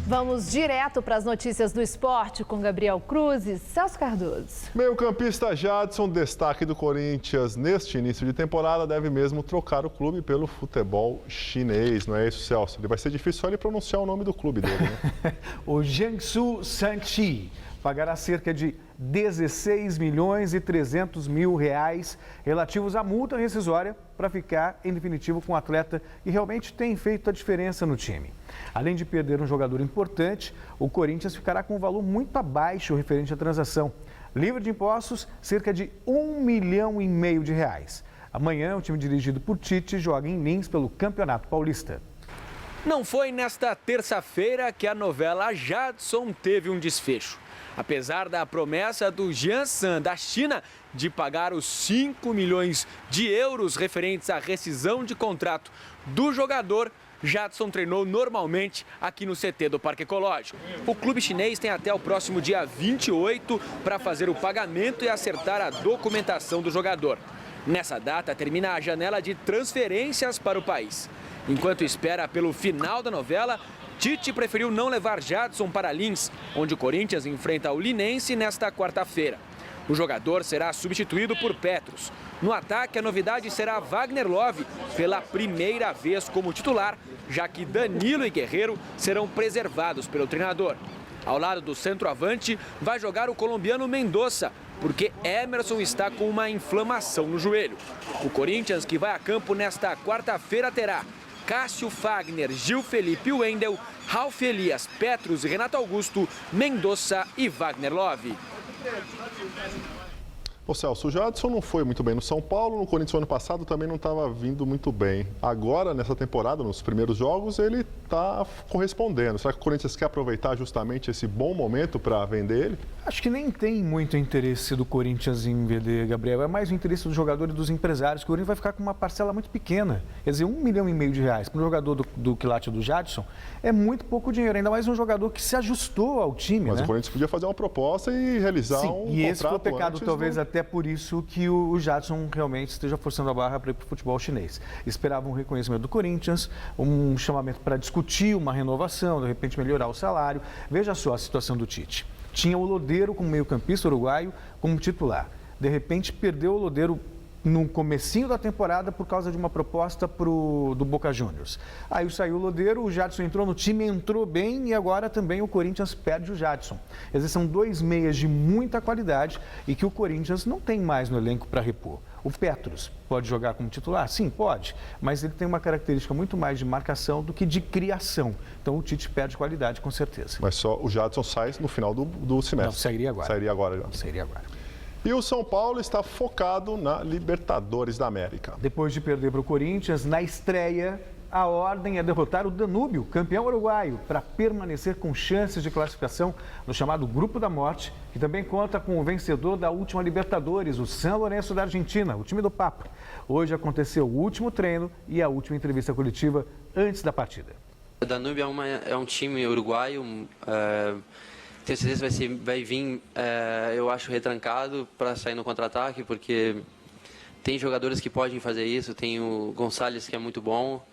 [SPEAKER 1] Vamos direto para as notícias do esporte com Gabriel Cruz e Celso Cardoso.
[SPEAKER 2] Meio-campista Jadson, destaque do Corinthians neste início de temporada, deve mesmo trocar o clube pelo futebol chinês, não é isso, Celso? Vai ser difícil só ele pronunciar o nome do clube dele, né?
[SPEAKER 28] O Jiangsu Shanxi pagará cerca de 16 milhões e 300 mil reais relativos à multa rescisória para ficar em definitivo com o atleta que realmente tem feito a diferença no time. Além de perder um jogador importante, o Corinthians ficará com um valor muito abaixo referente à transação. Livre de impostos, cerca de 1,5 milhão de reais. Amanhã, o time dirigido por Tite joga em Lins pelo Campeonato Paulista.
[SPEAKER 29] Não foi nesta terça-feira que a novela Jadson teve um desfecho. Apesar da promessa do Jiangsan da China de pagar os 5 milhões de euros referentes à rescisão de contrato do jogador, Jadson treinou normalmente aqui no CT do Parque Ecológico. O clube chinês tem até o próximo dia 28 para fazer o pagamento e acertar a documentação do jogador. Nessa data, termina a janela de transferências para o país. Enquanto espera pelo final da novela, Tite preferiu não levar Jadson para Lins, onde o Corinthians enfrenta o Linense nesta quarta-feira. O jogador será substituído por Petros. No ataque, a novidade será Wagner Love, pela primeira vez como titular, já que Danilo e Guerreiro serão preservados pelo treinador. Ao lado do centroavante, vai jogar o colombiano Mendoza, porque Emerson está com uma inflamação no joelho. O Corinthians, que vai a campo nesta quarta-feira, terá Cássio, Fagner, Gil Felipe Wendel, Ralf Elias, Petros e Renato Augusto, Mendoza e Wagner Love.
[SPEAKER 2] Ô Celso, o Jadson não foi muito bem no São Paulo, no Corinthians no ano passado também não estava vindo muito bem. Agora, nessa temporada, nos primeiros jogos, ele está correspondendo. Será que o Corinthians quer aproveitar justamente esse bom momento para vender ele?
[SPEAKER 28] Acho que nem tem muito interesse do Corinthians em vender, Gabriel. É mais o interesse do jogador e dos empresários, que o Corinthians vai ficar com uma parcela muito pequena. Quer dizer, R$1,5 milhão para um jogador do quilate do Jadson é muito pouco dinheiro. Ainda mais um jogador que se ajustou ao time,
[SPEAKER 2] Mas
[SPEAKER 28] né?
[SPEAKER 2] o Corinthians podia fazer uma proposta e realizar um contrato.
[SPEAKER 28] E esse foi o pecado, talvez,
[SPEAKER 2] do...
[SPEAKER 28] até por isso que o Jadson realmente esteja forçando a barra para ir para o futebol chinês. Esperava um reconhecimento do Corinthians, um chamamento para discutir uma renovação, de repente melhorar o salário. Veja só a situação do Tite. Tinha o Lodeiro como meio-campista uruguaio como titular. De repente perdeu o Lodeiro no comecinho da temporada por causa de uma proposta do Boca Juniors. Aí saiu o Lodeiro, o Jadson entrou no time, entrou bem e agora também o Corinthians perde o Jadson. Quer dizer, são dois meias de muita qualidade e que o Corinthians não tem mais no elenco para repor. O Petros pode jogar como titular? Sim, pode, mas ele tem uma característica muito mais de marcação do que de criação. Então o Tite perde qualidade, com certeza.
[SPEAKER 2] Mas só o Jadson sai no final do semestre.
[SPEAKER 28] Não, sairia agora.
[SPEAKER 2] Sairia agora já.
[SPEAKER 28] Sairia agora.
[SPEAKER 2] E o São Paulo está focado na Libertadores da América.
[SPEAKER 28] Depois de perder para o Corinthians, na estreia, a ordem é derrotar o Danúbio, campeão uruguaio, para permanecer com chances de classificação no chamado Grupo da Morte, que também conta com o vencedor da última Libertadores, o San Lorenzo da Argentina, o time do Papa. Hoje aconteceu o último treino e a última entrevista coletiva antes da partida.
[SPEAKER 8] O Danúbio é um time uruguaio. Tenho certeza que vai vir, eu acho, retrancado para sair no contra-ataque, porque tem jogadores que podem fazer isso. Tem o Gonçalves, que é muito bom.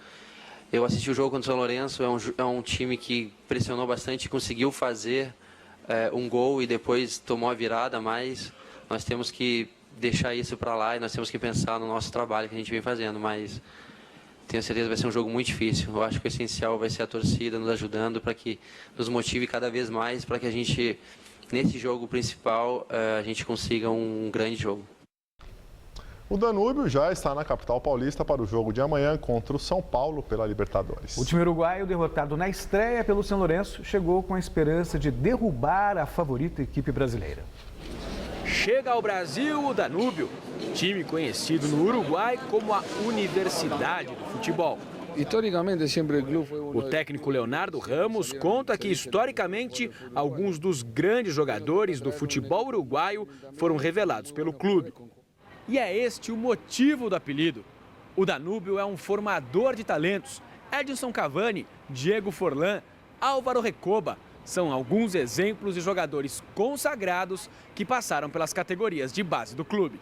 [SPEAKER 8] Eu assisti o jogo contra o São Lourenço, é um time que pressionou bastante, conseguiu fazer um gol e depois tomou a virada, mas nós temos que deixar isso para lá e nós temos que pensar no nosso trabalho que a gente vem fazendo, mas tenho certeza que vai ser um jogo muito difícil. Eu acho que o essencial vai ser a torcida nos ajudando para que nos motive cada vez mais, para que a gente, nesse jogo principal, a gente consiga um grande jogo.
[SPEAKER 2] O Danúbio já está na capital paulista para o jogo de amanhã contra o São Paulo pela Libertadores.
[SPEAKER 28] O time uruguaio, derrotado na estreia pelo São Lourenço, chegou com a esperança de derrubar a favorita equipe brasileira.
[SPEAKER 29] Chega ao Brasil o Danúbio, time conhecido no Uruguai como a Universidade do Futebol.
[SPEAKER 10] Historicamente, sempre o clube foi
[SPEAKER 29] O técnico Leonardo Ramos conta que, historicamente, alguns dos grandes jogadores do futebol uruguaio foram revelados pelo clube. E é este o motivo do apelido. O Danúbio é um formador de talentos. Edinson Cavani, Diego Forlan, Álvaro Recoba são alguns exemplos de jogadores consagrados que passaram pelas categorias de base do clube.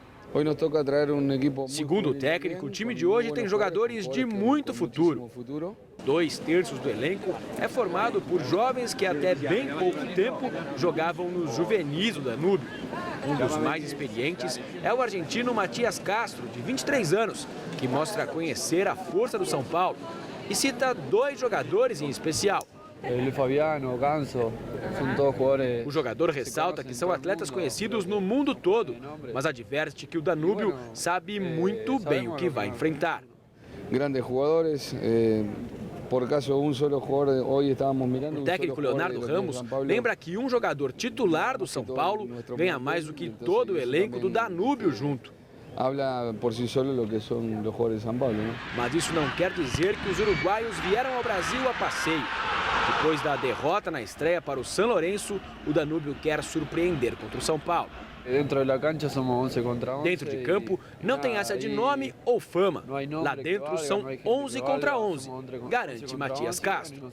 [SPEAKER 29] Segundo o técnico, o time de hoje tem jogadores de muito futuro. 2/3 do elenco é formado por jovens que até bem pouco tempo jogavam nos juvenis do Danúbio. Um dos mais experientes é o argentino Matias Castro, de 23 anos, que mostra conhecer a força do São Paulo e cita 2 jogadores em especial. O jogador ressalta que são atletas conhecidos no mundo todo, mas adverte que o Danúbio sabe muito bem o que vai enfrentar.
[SPEAKER 10] Grandes jogadores. Por caso um só jogador, hoje estávamos mirando.
[SPEAKER 29] O técnico Leonardo Ramos lembra que um jogador titular do São Paulo ganha mais do que todo o elenco do Danúbio junto.
[SPEAKER 10] Habla por si solo lo que são os jogadores de São Paulo, né?
[SPEAKER 29] Mas isso não quer dizer que os uruguaios vieram ao Brasil a passeio. Depois da derrota na estreia para o São Lourenço, o Danúbio quer surpreender contra o São Paulo. Dentro de campo, não tem essa de nome ou fama. Lá dentro são 11 contra 11, garante Matias Castro.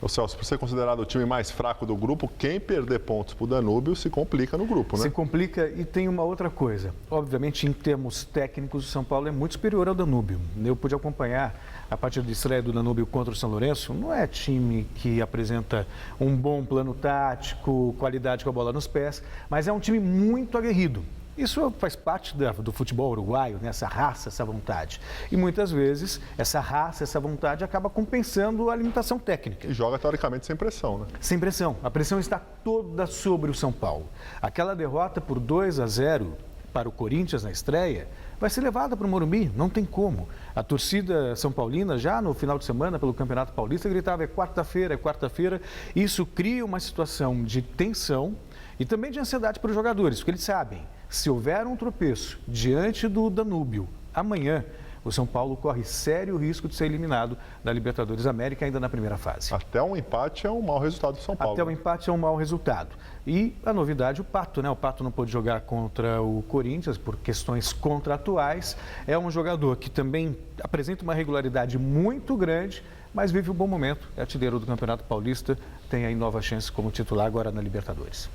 [SPEAKER 2] Ô Celso, por ser considerado o time mais fraco do grupo, quem perder pontos para o Danúbio se complica no grupo, né?
[SPEAKER 28] Se complica e tem uma outra coisa. Obviamente, em termos técnicos, o São Paulo é muito superior ao Danúbio. Eu pude acompanhar a partida de estreia do Danúbio contra o São Lourenço. Não é time que apresenta um bom plano tático, qualidade com a bola nos pés, mas é um time muito aguerrido. Isso faz parte do futebol uruguaio, né? Essa raça, essa vontade. E muitas vezes, essa raça, essa vontade acaba compensando a limitação técnica.
[SPEAKER 2] E joga, teoricamente, sem pressão, né?
[SPEAKER 28] Sem pressão. A pressão está toda sobre o São Paulo. Aquela derrota por 2-0 para o Corinthians na estreia vai ser levada para o Morumbi, não tem como. A torcida são paulina, já no final de semana, pelo Campeonato Paulista, gritava: é quarta-feira, é quarta-feira. Isso cria uma situação de tensão e também de ansiedade para os jogadores, porque eles sabem, se houver um tropeço diante do Danúbio amanhã, o São Paulo corre sério risco de ser eliminado da Libertadores América ainda na primeira fase.
[SPEAKER 2] Até um empate é um mau resultado do São Paulo.
[SPEAKER 28] Até um empate é um mau resultado. E a novidade, o Pato, né? O Pato não pôde jogar contra o Corinthians por questões contratuais. É um jogador que também apresenta uma regularidade muito grande, mas vive um bom momento. É artilheiro do Campeonato Paulista, tem aí nova chance como titular agora na Libertadores.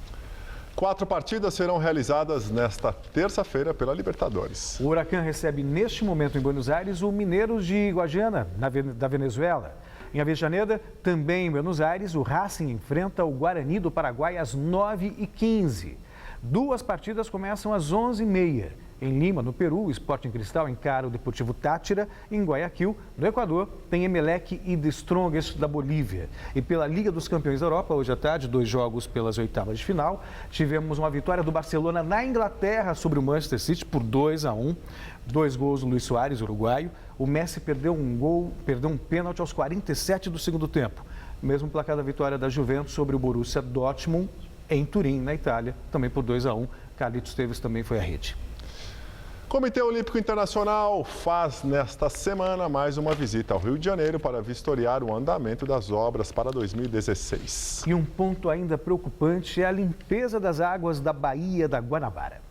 [SPEAKER 2] 4 partidas serão realizadas nesta terça-feira pela Libertadores.
[SPEAKER 28] O Huracan recebe neste momento em Buenos Aires o Mineiros de Guajiana, da Venezuela. Em Avejaneda, também em Buenos Aires, o Racing enfrenta o Guarani do Paraguai às 9h15. 2 partidas começam às 11h30. Em Lima, no Peru, o Sporting Cristal encara o Deportivo Táchira. Em Guayaquil, no Equador, tem Emelec e The Strongest da Bolívia. E pela Liga dos Campeões da Europa, hoje à tarde, 2 jogos pelas oitavas de final. Tivemos uma vitória do Barcelona na Inglaterra sobre o Manchester City por 2-1. 2 gols do Luis Soares, uruguaio. O Messi perdeu um pênalti aos 47 do segundo tempo. Mesmo placar da vitória da Juventus sobre o Borussia Dortmund em Turim, na Itália, também por 2-1. Carlitos Tevez também foi à rede.
[SPEAKER 2] O Comitê Olímpico Internacional faz nesta semana mais uma visita ao Rio de Janeiro para vistoriar o andamento das obras para 2016.
[SPEAKER 28] E um ponto ainda preocupante é a limpeza das águas da Baía da Guanabara.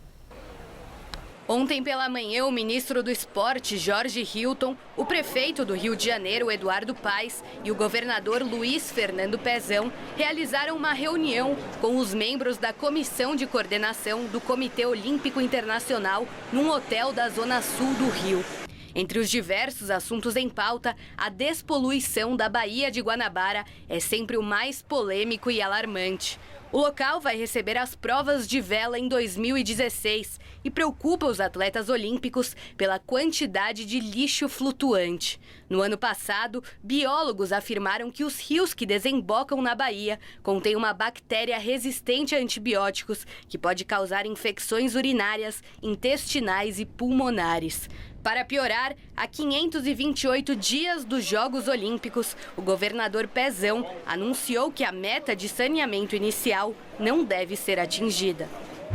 [SPEAKER 11] Ontem pela manhã, o ministro do Esporte, Jorge Hilton, o prefeito do Rio de Janeiro, Eduardo Paes, e o governador Luiz Fernando Pezão realizaram uma reunião com os membros da Comissão de Coordenação do Comitê Olímpico Internacional num hotel da Zona Sul do Rio. Entre os diversos assuntos em pauta, a despoluição da Baía de Guanabara é sempre o mais polêmico e alarmante. O local vai receber as provas de vela em 2016 e preocupa os atletas olímpicos pela quantidade de lixo flutuante. No ano passado, biólogos afirmaram que os rios que desembocam na baía contêm uma bactéria resistente a antibióticos que pode causar infecções urinárias, intestinais e pulmonares. Para piorar, há 528 dias dos Jogos Olímpicos, o governador Pezão anunciou que a meta de saneamento inicial não deve ser atingida.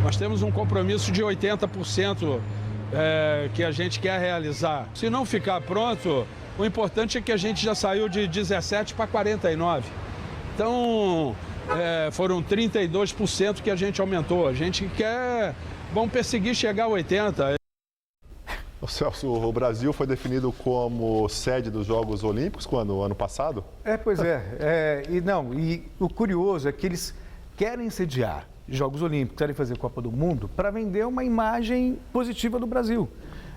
[SPEAKER 13] Nós temos um compromisso de 80% que a gente quer realizar. Se não ficar pronto, o importante é que a gente já saiu de 17 para 49. Então, foram 32% que a gente aumentou. A gente vamos perseguir chegar a 80%.
[SPEAKER 2] O Celso, o Brasil foi definido como sede dos Jogos Olímpicos quando? Ano passado?
[SPEAKER 28] Pois é. E o curioso é que eles querem sediar Jogos Olímpicos, querem fazer Copa do Mundo para vender uma imagem positiva do Brasil.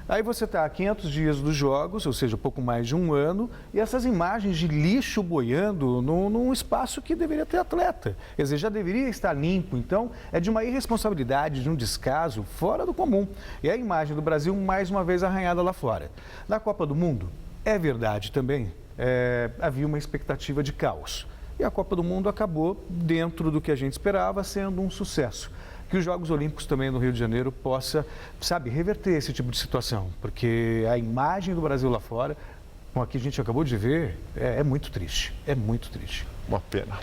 [SPEAKER 28] Aí você está a 500 dias dos Jogos, ou seja, pouco mais de um ano, e essas imagens de lixo boiando num espaço que deveria ter atleta. Quer dizer, já deveria estar limpo. Então, é de uma irresponsabilidade, de um descaso fora do comum. E a imagem do Brasil, mais uma vez, arranhada lá fora. Na Copa do Mundo, é verdade também, havia uma expectativa de caos. E a Copa do Mundo acabou, dentro do que a gente esperava, sendo um sucesso. Que os Jogos Olímpicos também no Rio de Janeiro possa, reverter esse tipo de situação, porque a imagem do Brasil lá fora, com a que a gente acabou de ver, é muito triste, é muito triste.
[SPEAKER 2] Uma pena.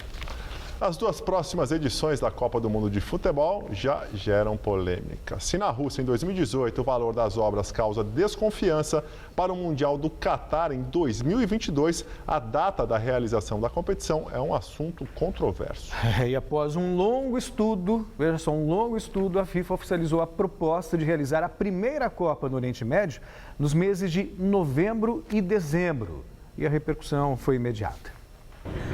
[SPEAKER 2] As duas próximas edições da Copa do Mundo de Futebol já geram polêmica. Se na Rússia, em 2018, o valor das obras causa desconfiança para o Mundial do Catar em 2022, a data da realização da competição é um assunto controverso.
[SPEAKER 28] E após um longo estudo, veja só, a FIFA oficializou a proposta de realizar a primeira Copa no Oriente Médio nos meses de novembro e dezembro. E a repercussão foi imediata.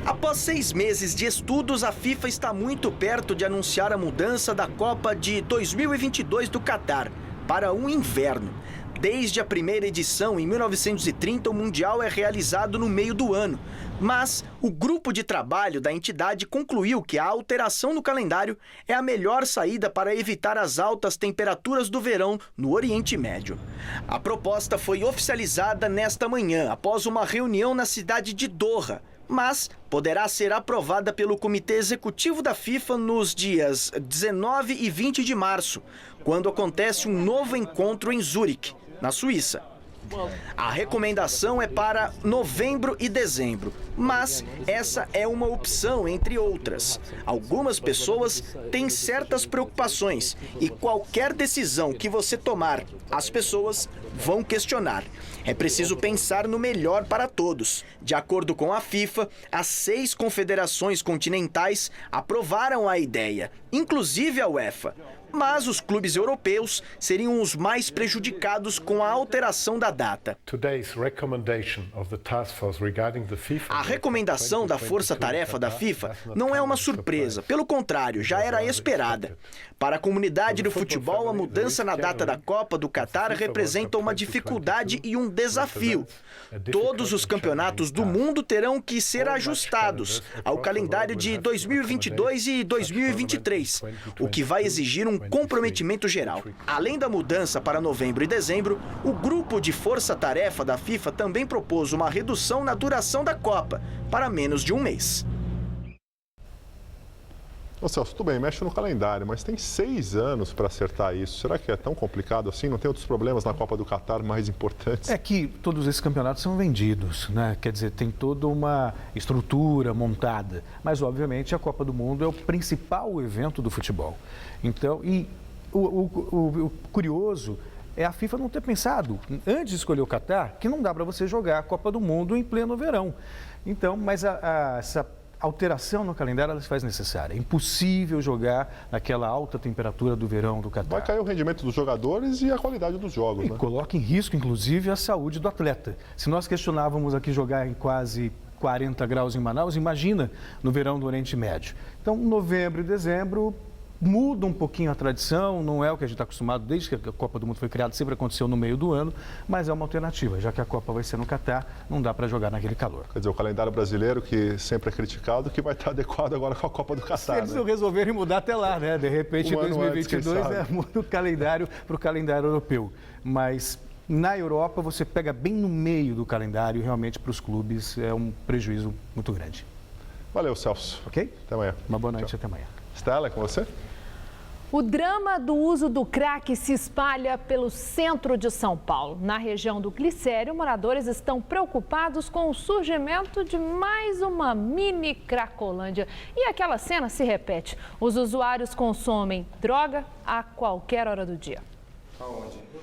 [SPEAKER 23] Após 6 meses de estudos, a FIFA está muito perto de anunciar a mudança da Copa de 2022 do Catar para o inverno. Desde a primeira edição, em 1930, o Mundial é realizado no meio do ano. Mas o grupo de trabalho da entidade concluiu que a alteração no calendário é a melhor saída para evitar as altas temperaturas do verão no Oriente Médio. A proposta foi oficializada nesta manhã, após uma reunião na cidade de Doha, mas poderá ser aprovada pelo Comitê Executivo da FIFA nos dias 19 e 20 de março, quando acontece um novo encontro em Zurique, na Suíça. A recomendação é para novembro e dezembro, mas essa é uma opção entre outras. Algumas pessoas têm certas preocupações e qualquer decisão que você tomar, as pessoas vão questionar. É preciso pensar no melhor para todos. De acordo com a FIFA, as 6 confederações continentais aprovaram a ideia, inclusive a UEFA. Mas os clubes europeus seriam os mais prejudicados com a alteração da data. A recomendação da força-tarefa da FIFA não é uma surpresa, pelo contrário, já era esperada. Para a comunidade do futebol, a mudança na data da Copa do Catar representa uma dificuldade e um desafio. Todos os campeonatos do mundo terão que ser ajustados ao calendário de 2022 e 2023, o que vai exigir um comprometimento geral. Além da mudança para novembro e dezembro, o grupo de força-tarefa da FIFA também propôs uma redução na duração da Copa, para menos de um mês.
[SPEAKER 2] Ô Celso, tudo bem, mexe no calendário, mas tem 6 anos para acertar isso. Será que é tão complicado assim? Não tem outros problemas na Copa do Catar mais importantes?
[SPEAKER 28] É que todos esses campeonatos são vendidos, né? Quer dizer, tem toda uma estrutura montada. Mas, obviamente, a Copa do Mundo é o principal evento do futebol. Então, e o curioso é a FIFA não ter pensado, antes de escolher o Catar, que não dá para você jogar a Copa do Mundo em pleno verão. Então, mas essa alteração no calendário ela se faz necessária. É impossível jogar naquela alta temperatura do verão do Catar.
[SPEAKER 2] Vai cair o rendimento dos jogadores e a qualidade dos jogos,
[SPEAKER 28] e
[SPEAKER 2] né?
[SPEAKER 28] Coloca em risco, inclusive, a saúde do atleta. Se nós questionávamos aqui jogar em quase 40 graus em Manaus, imagina no verão do Oriente Médio. Então, novembro e dezembro muda um pouquinho a tradição, não é o que a gente está acostumado, desde que a Copa do Mundo foi criada, sempre aconteceu no meio do ano, mas é uma alternativa, já que a Copa vai ser no Catar, não dá para jogar naquele calor.
[SPEAKER 2] Quer dizer, o calendário brasileiro, que sempre é criticado, que vai estar adequado agora com a Copa do Catar.
[SPEAKER 28] Se eles não resolverem mudar até lá, né? De repente, em 2022, muda o calendário para o calendário europeu. Mas na Europa, você pega bem no meio do calendário, realmente para os clubes é um prejuízo muito grande.
[SPEAKER 2] Valeu, Celso.
[SPEAKER 28] Ok?
[SPEAKER 2] Até amanhã.
[SPEAKER 28] Uma boa noite, até amanhã.
[SPEAKER 2] Stella, é com você?
[SPEAKER 1] O drama do uso do crack se espalha pelo centro de São Paulo. Na região do Glicério, moradores estão preocupados com o surgimento de mais uma mini cracolândia. E aquela cena se repete. Os usuários consomem droga a qualquer hora do dia.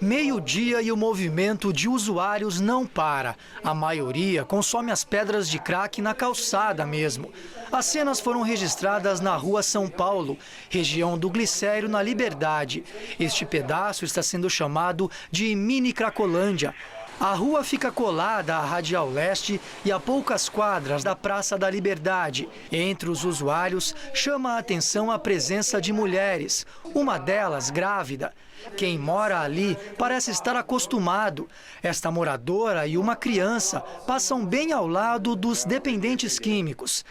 [SPEAKER 14] Meio-dia e o movimento de usuários não para. A maioria consome as pedras de crack na calçada mesmo. As cenas foram registradas na Rua São Paulo, região do Glicério, na Liberdade. Este pedaço está sendo chamado de Mini Cracolândia. A rua fica colada à Radial Leste e a poucas quadras da Praça da Liberdade. Entre os usuários, chama a atenção a presença de mulheres, uma delas grávida. Quem mora ali parece estar acostumado. Esta moradora e uma criança passam bem ao lado dos dependentes químicos.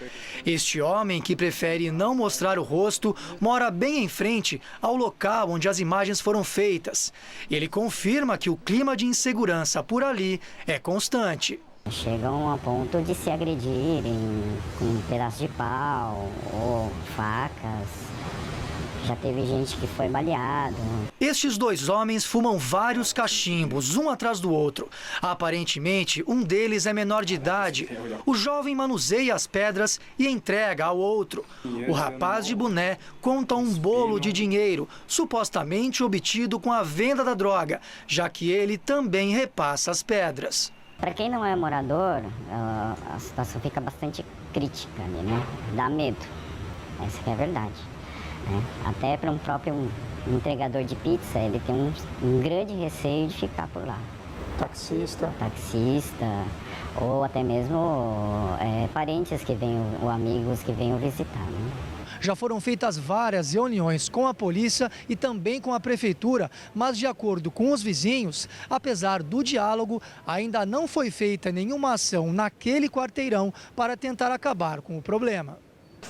[SPEAKER 14] Este homem, que prefere não mostrar o rosto, mora bem em frente ao local onde as imagens foram feitas. Ele confirma que o clima de insegurança por ali é constante.
[SPEAKER 15] Chegam a ponto de se agredirem com um pedaço de pau ou facas. Já teve gente que foi baleado.
[SPEAKER 14] Estes dois homens fumam vários cachimbos, um atrás do outro. Aparentemente, um deles é menor de idade. O jovem manuseia as pedras e entrega ao outro. O rapaz de boné conta um bolo de dinheiro, supostamente obtido com a venda da droga, já que ele também repassa as pedras.
[SPEAKER 15] Para quem não é morador, a situação fica bastante crítica ali, né? Dá medo. Essa que é a verdade. Até para um próprio entregador de pizza, ele tem um grande receio de ficar por lá. Taxista, ou até mesmo parentes que venham, ou amigos que venham visitar, né?
[SPEAKER 14] Já foram feitas várias reuniões com a polícia e também com a prefeitura, mas de acordo com os vizinhos, apesar do diálogo, ainda não foi feita nenhuma ação naquele quarteirão para tentar acabar com o problema.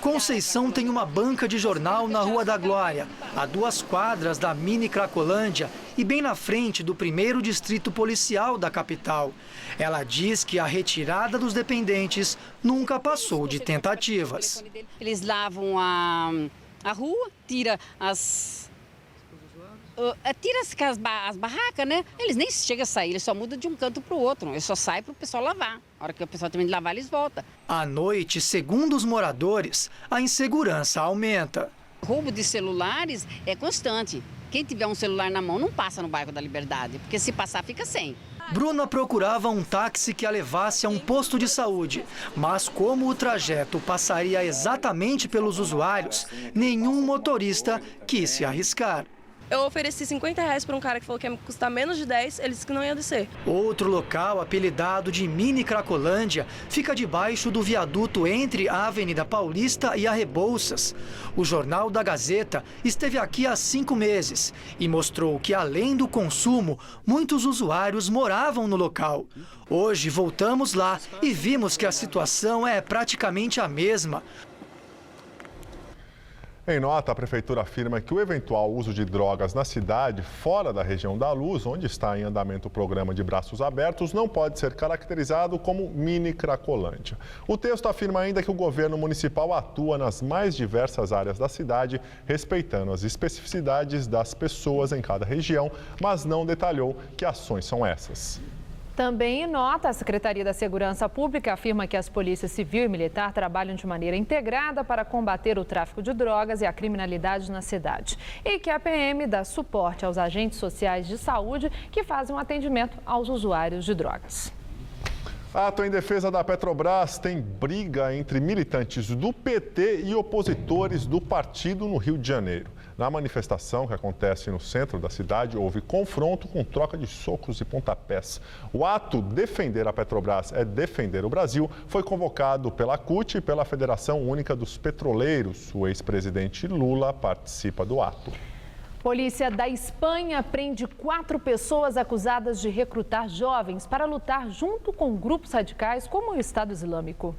[SPEAKER 14] Conceição tem uma banca de jornal na Rua da Glória, a 2 quadras da mini Cracolândia e bem na frente do 1º distrito policial da capital. Ela diz que a retirada dos dependentes nunca passou de tentativas.
[SPEAKER 4] Eles lavam a rua, tira as barracas, né? Eles nem chegam a sair, eles só mudam de um canto para o outro. Eles só saem para o pessoal lavar. A hora que o pessoal termina de lavar, eles voltam.
[SPEAKER 14] À noite, segundo os moradores, a insegurança aumenta.
[SPEAKER 4] O roubo de celulares é constante. Quem tiver um celular na mão não passa no bairro da Liberdade, porque se passar, fica sem.
[SPEAKER 14] Bruna procurava um táxi que a levasse a um posto de saúde, mas como o trajeto passaria exatamente pelos usuários, nenhum motorista quis se arriscar.
[SPEAKER 5] Eu ofereci R$50 para um cara que falou que ia me custar menos de 10, ele disse que não ia descer.
[SPEAKER 14] Outro local, apelidado de Mini Cracolândia, fica debaixo do viaduto entre a Avenida Paulista e a Rebouças. O Jornal da Gazeta esteve aqui há 5 meses e mostrou que, além do consumo, muitos usuários moravam no local. Hoje voltamos lá e vimos que a situação é praticamente a mesma.
[SPEAKER 2] Em nota, a Prefeitura afirma que o eventual uso de drogas na cidade, fora da região da Luz, onde está em andamento o programa de Braços Abertos, não pode ser caracterizado como mini Cracolândia. O texto afirma ainda que o governo municipal atua nas mais diversas áreas da cidade, respeitando as especificidades das pessoas em cada região, mas não detalhou que ações são essas.
[SPEAKER 1] Também em nota, a Secretaria da Segurança Pública afirma que as polícias civil e militar trabalham de maneira integrada para combater o tráfico de drogas e a criminalidade na cidade. E que a PM dá suporte aos agentes sociais de saúde que fazem um atendimento aos usuários de drogas.
[SPEAKER 2] Ato em defesa da Petrobras tem briga entre militantes do PT e opositores do partido no Rio de Janeiro. Na manifestação que acontece no centro da cidade, houve confronto com troca de socos e pontapés. O ato Defender a Petrobras é Defender o Brasil foi convocado pela CUT e pela Federação Única dos Petroleiros. O ex-presidente Lula participa do ato.
[SPEAKER 1] Polícia da Espanha prende 4 pessoas acusadas de recrutar jovens para lutar junto com grupos radicais como o Estado Islâmico.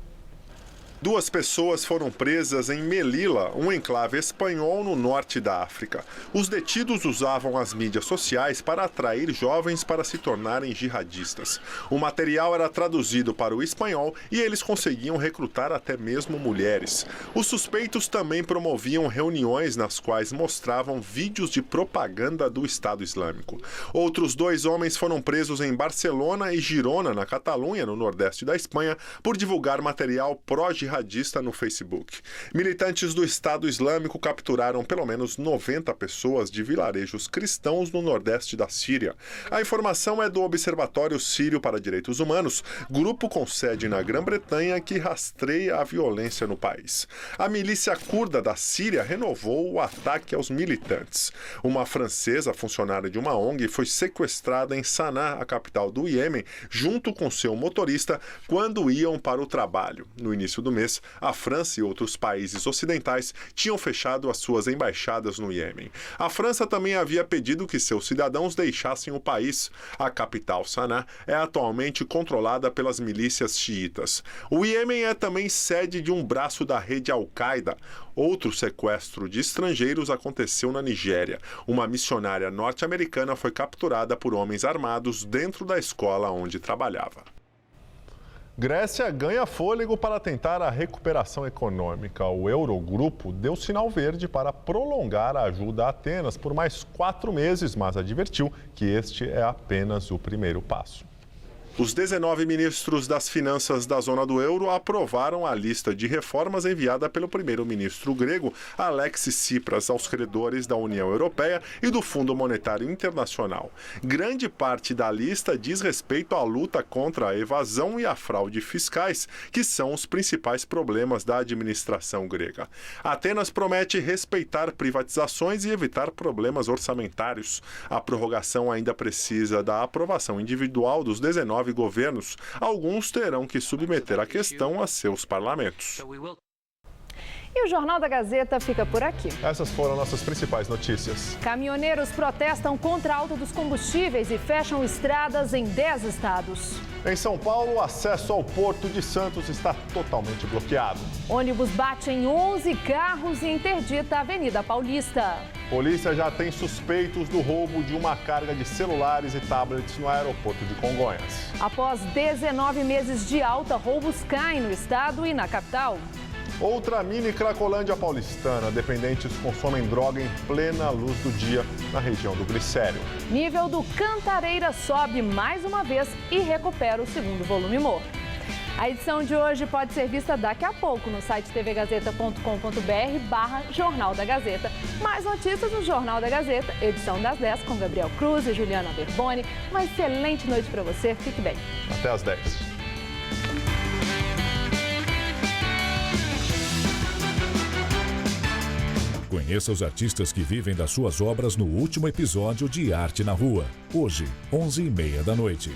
[SPEAKER 2] 2 pessoas foram presas em Melilla, um enclave espanhol no norte da África. Os detidos usavam as mídias sociais para atrair jovens para se tornarem jihadistas. O material era traduzido para o espanhol e eles conseguiam recrutar até mesmo mulheres. Os suspeitos também promoviam reuniões nas quais mostravam vídeos de propaganda do Estado Islâmico. Outros 2 homens foram presos em Barcelona e Girona, na Catalunha, no nordeste da Espanha, por divulgar material pró-jihadista no Facebook. Militantes do Estado Islâmico capturaram pelo menos 90 pessoas de vilarejos cristãos no nordeste da Síria. A informação é do Observatório Sírio para Direitos Humanos, grupo com sede na Grã-Bretanha que rastreia a violência no país. A milícia curda da Síria renovou o ataque aos militantes. Uma francesa, funcionária de uma ONG, foi sequestrada em Sanaa, a capital do Iêmen, junto com seu motorista, quando iam para o trabalho. No início do mês, a França e outros países ocidentais tinham fechado as suas embaixadas no Iêmen. A França também havia pedido que seus cidadãos deixassem o país. A capital, Sanaa, é atualmente controlada pelas milícias xiitas. O Iêmen é também sede de um braço da rede Al-Qaeda. Outro sequestro de estrangeiros aconteceu na Nigéria. Uma missionária norte-americana foi capturada por homens armados dentro da escola onde trabalhava. Grécia ganha fôlego para tentar a recuperação econômica. O Eurogrupo deu sinal verde para prolongar a ajuda a Atenas por mais 4 meses, mas advertiu que este é apenas o primeiro passo. Os 19 ministros das finanças da zona do euro aprovaram a lista de reformas enviada pelo primeiro-ministro grego Alexis Tsipras aos credores da União Europeia e do Fundo Monetário Internacional. Grande parte da lista diz respeito à luta contra a evasão e a fraude fiscais, que são os principais problemas da administração grega. Atenas promete respeitar privatizações e evitar problemas orçamentários. A prorrogação ainda precisa da aprovação individual dos 19 governos. Alguns terão que submeter a questão a seus parlamentos.
[SPEAKER 1] E o Jornal da Gazeta fica por aqui.
[SPEAKER 2] Essas foram nossas principais notícias.
[SPEAKER 1] Caminhoneiros protestam contra a alta dos combustíveis e fecham estradas em 10 estados.
[SPEAKER 2] Em São Paulo, o acesso ao Porto de Santos está totalmente bloqueado.
[SPEAKER 1] Ônibus bate em 11 carros e interdita a Avenida Paulista.
[SPEAKER 2] Polícia já tem suspeitos do roubo de uma carga de celulares e tablets no aeroporto de Congonhas.
[SPEAKER 1] Após 19 meses de alta, roubos caem no estado e na capital.
[SPEAKER 2] Outra mini Cracolândia paulistana. Dependentes consomem droga em plena luz do dia na região do Glicério.
[SPEAKER 1] Nível do Cantareira sobe mais uma vez e recupera o segundo volume morto. A edição de hoje pode ser vista daqui a pouco no site tvgazeta.com.br/Jornal da Gazeta. Mais notícias no Jornal da Gazeta, edição das 10 com Gabriel Cruz e Juliana Berboni. Uma excelente noite para você, fique bem.
[SPEAKER 2] Até às 10.
[SPEAKER 3] Conheça os artistas que vivem das suas obras no último episódio de Arte na Rua. Hoje, 11h30 da noite.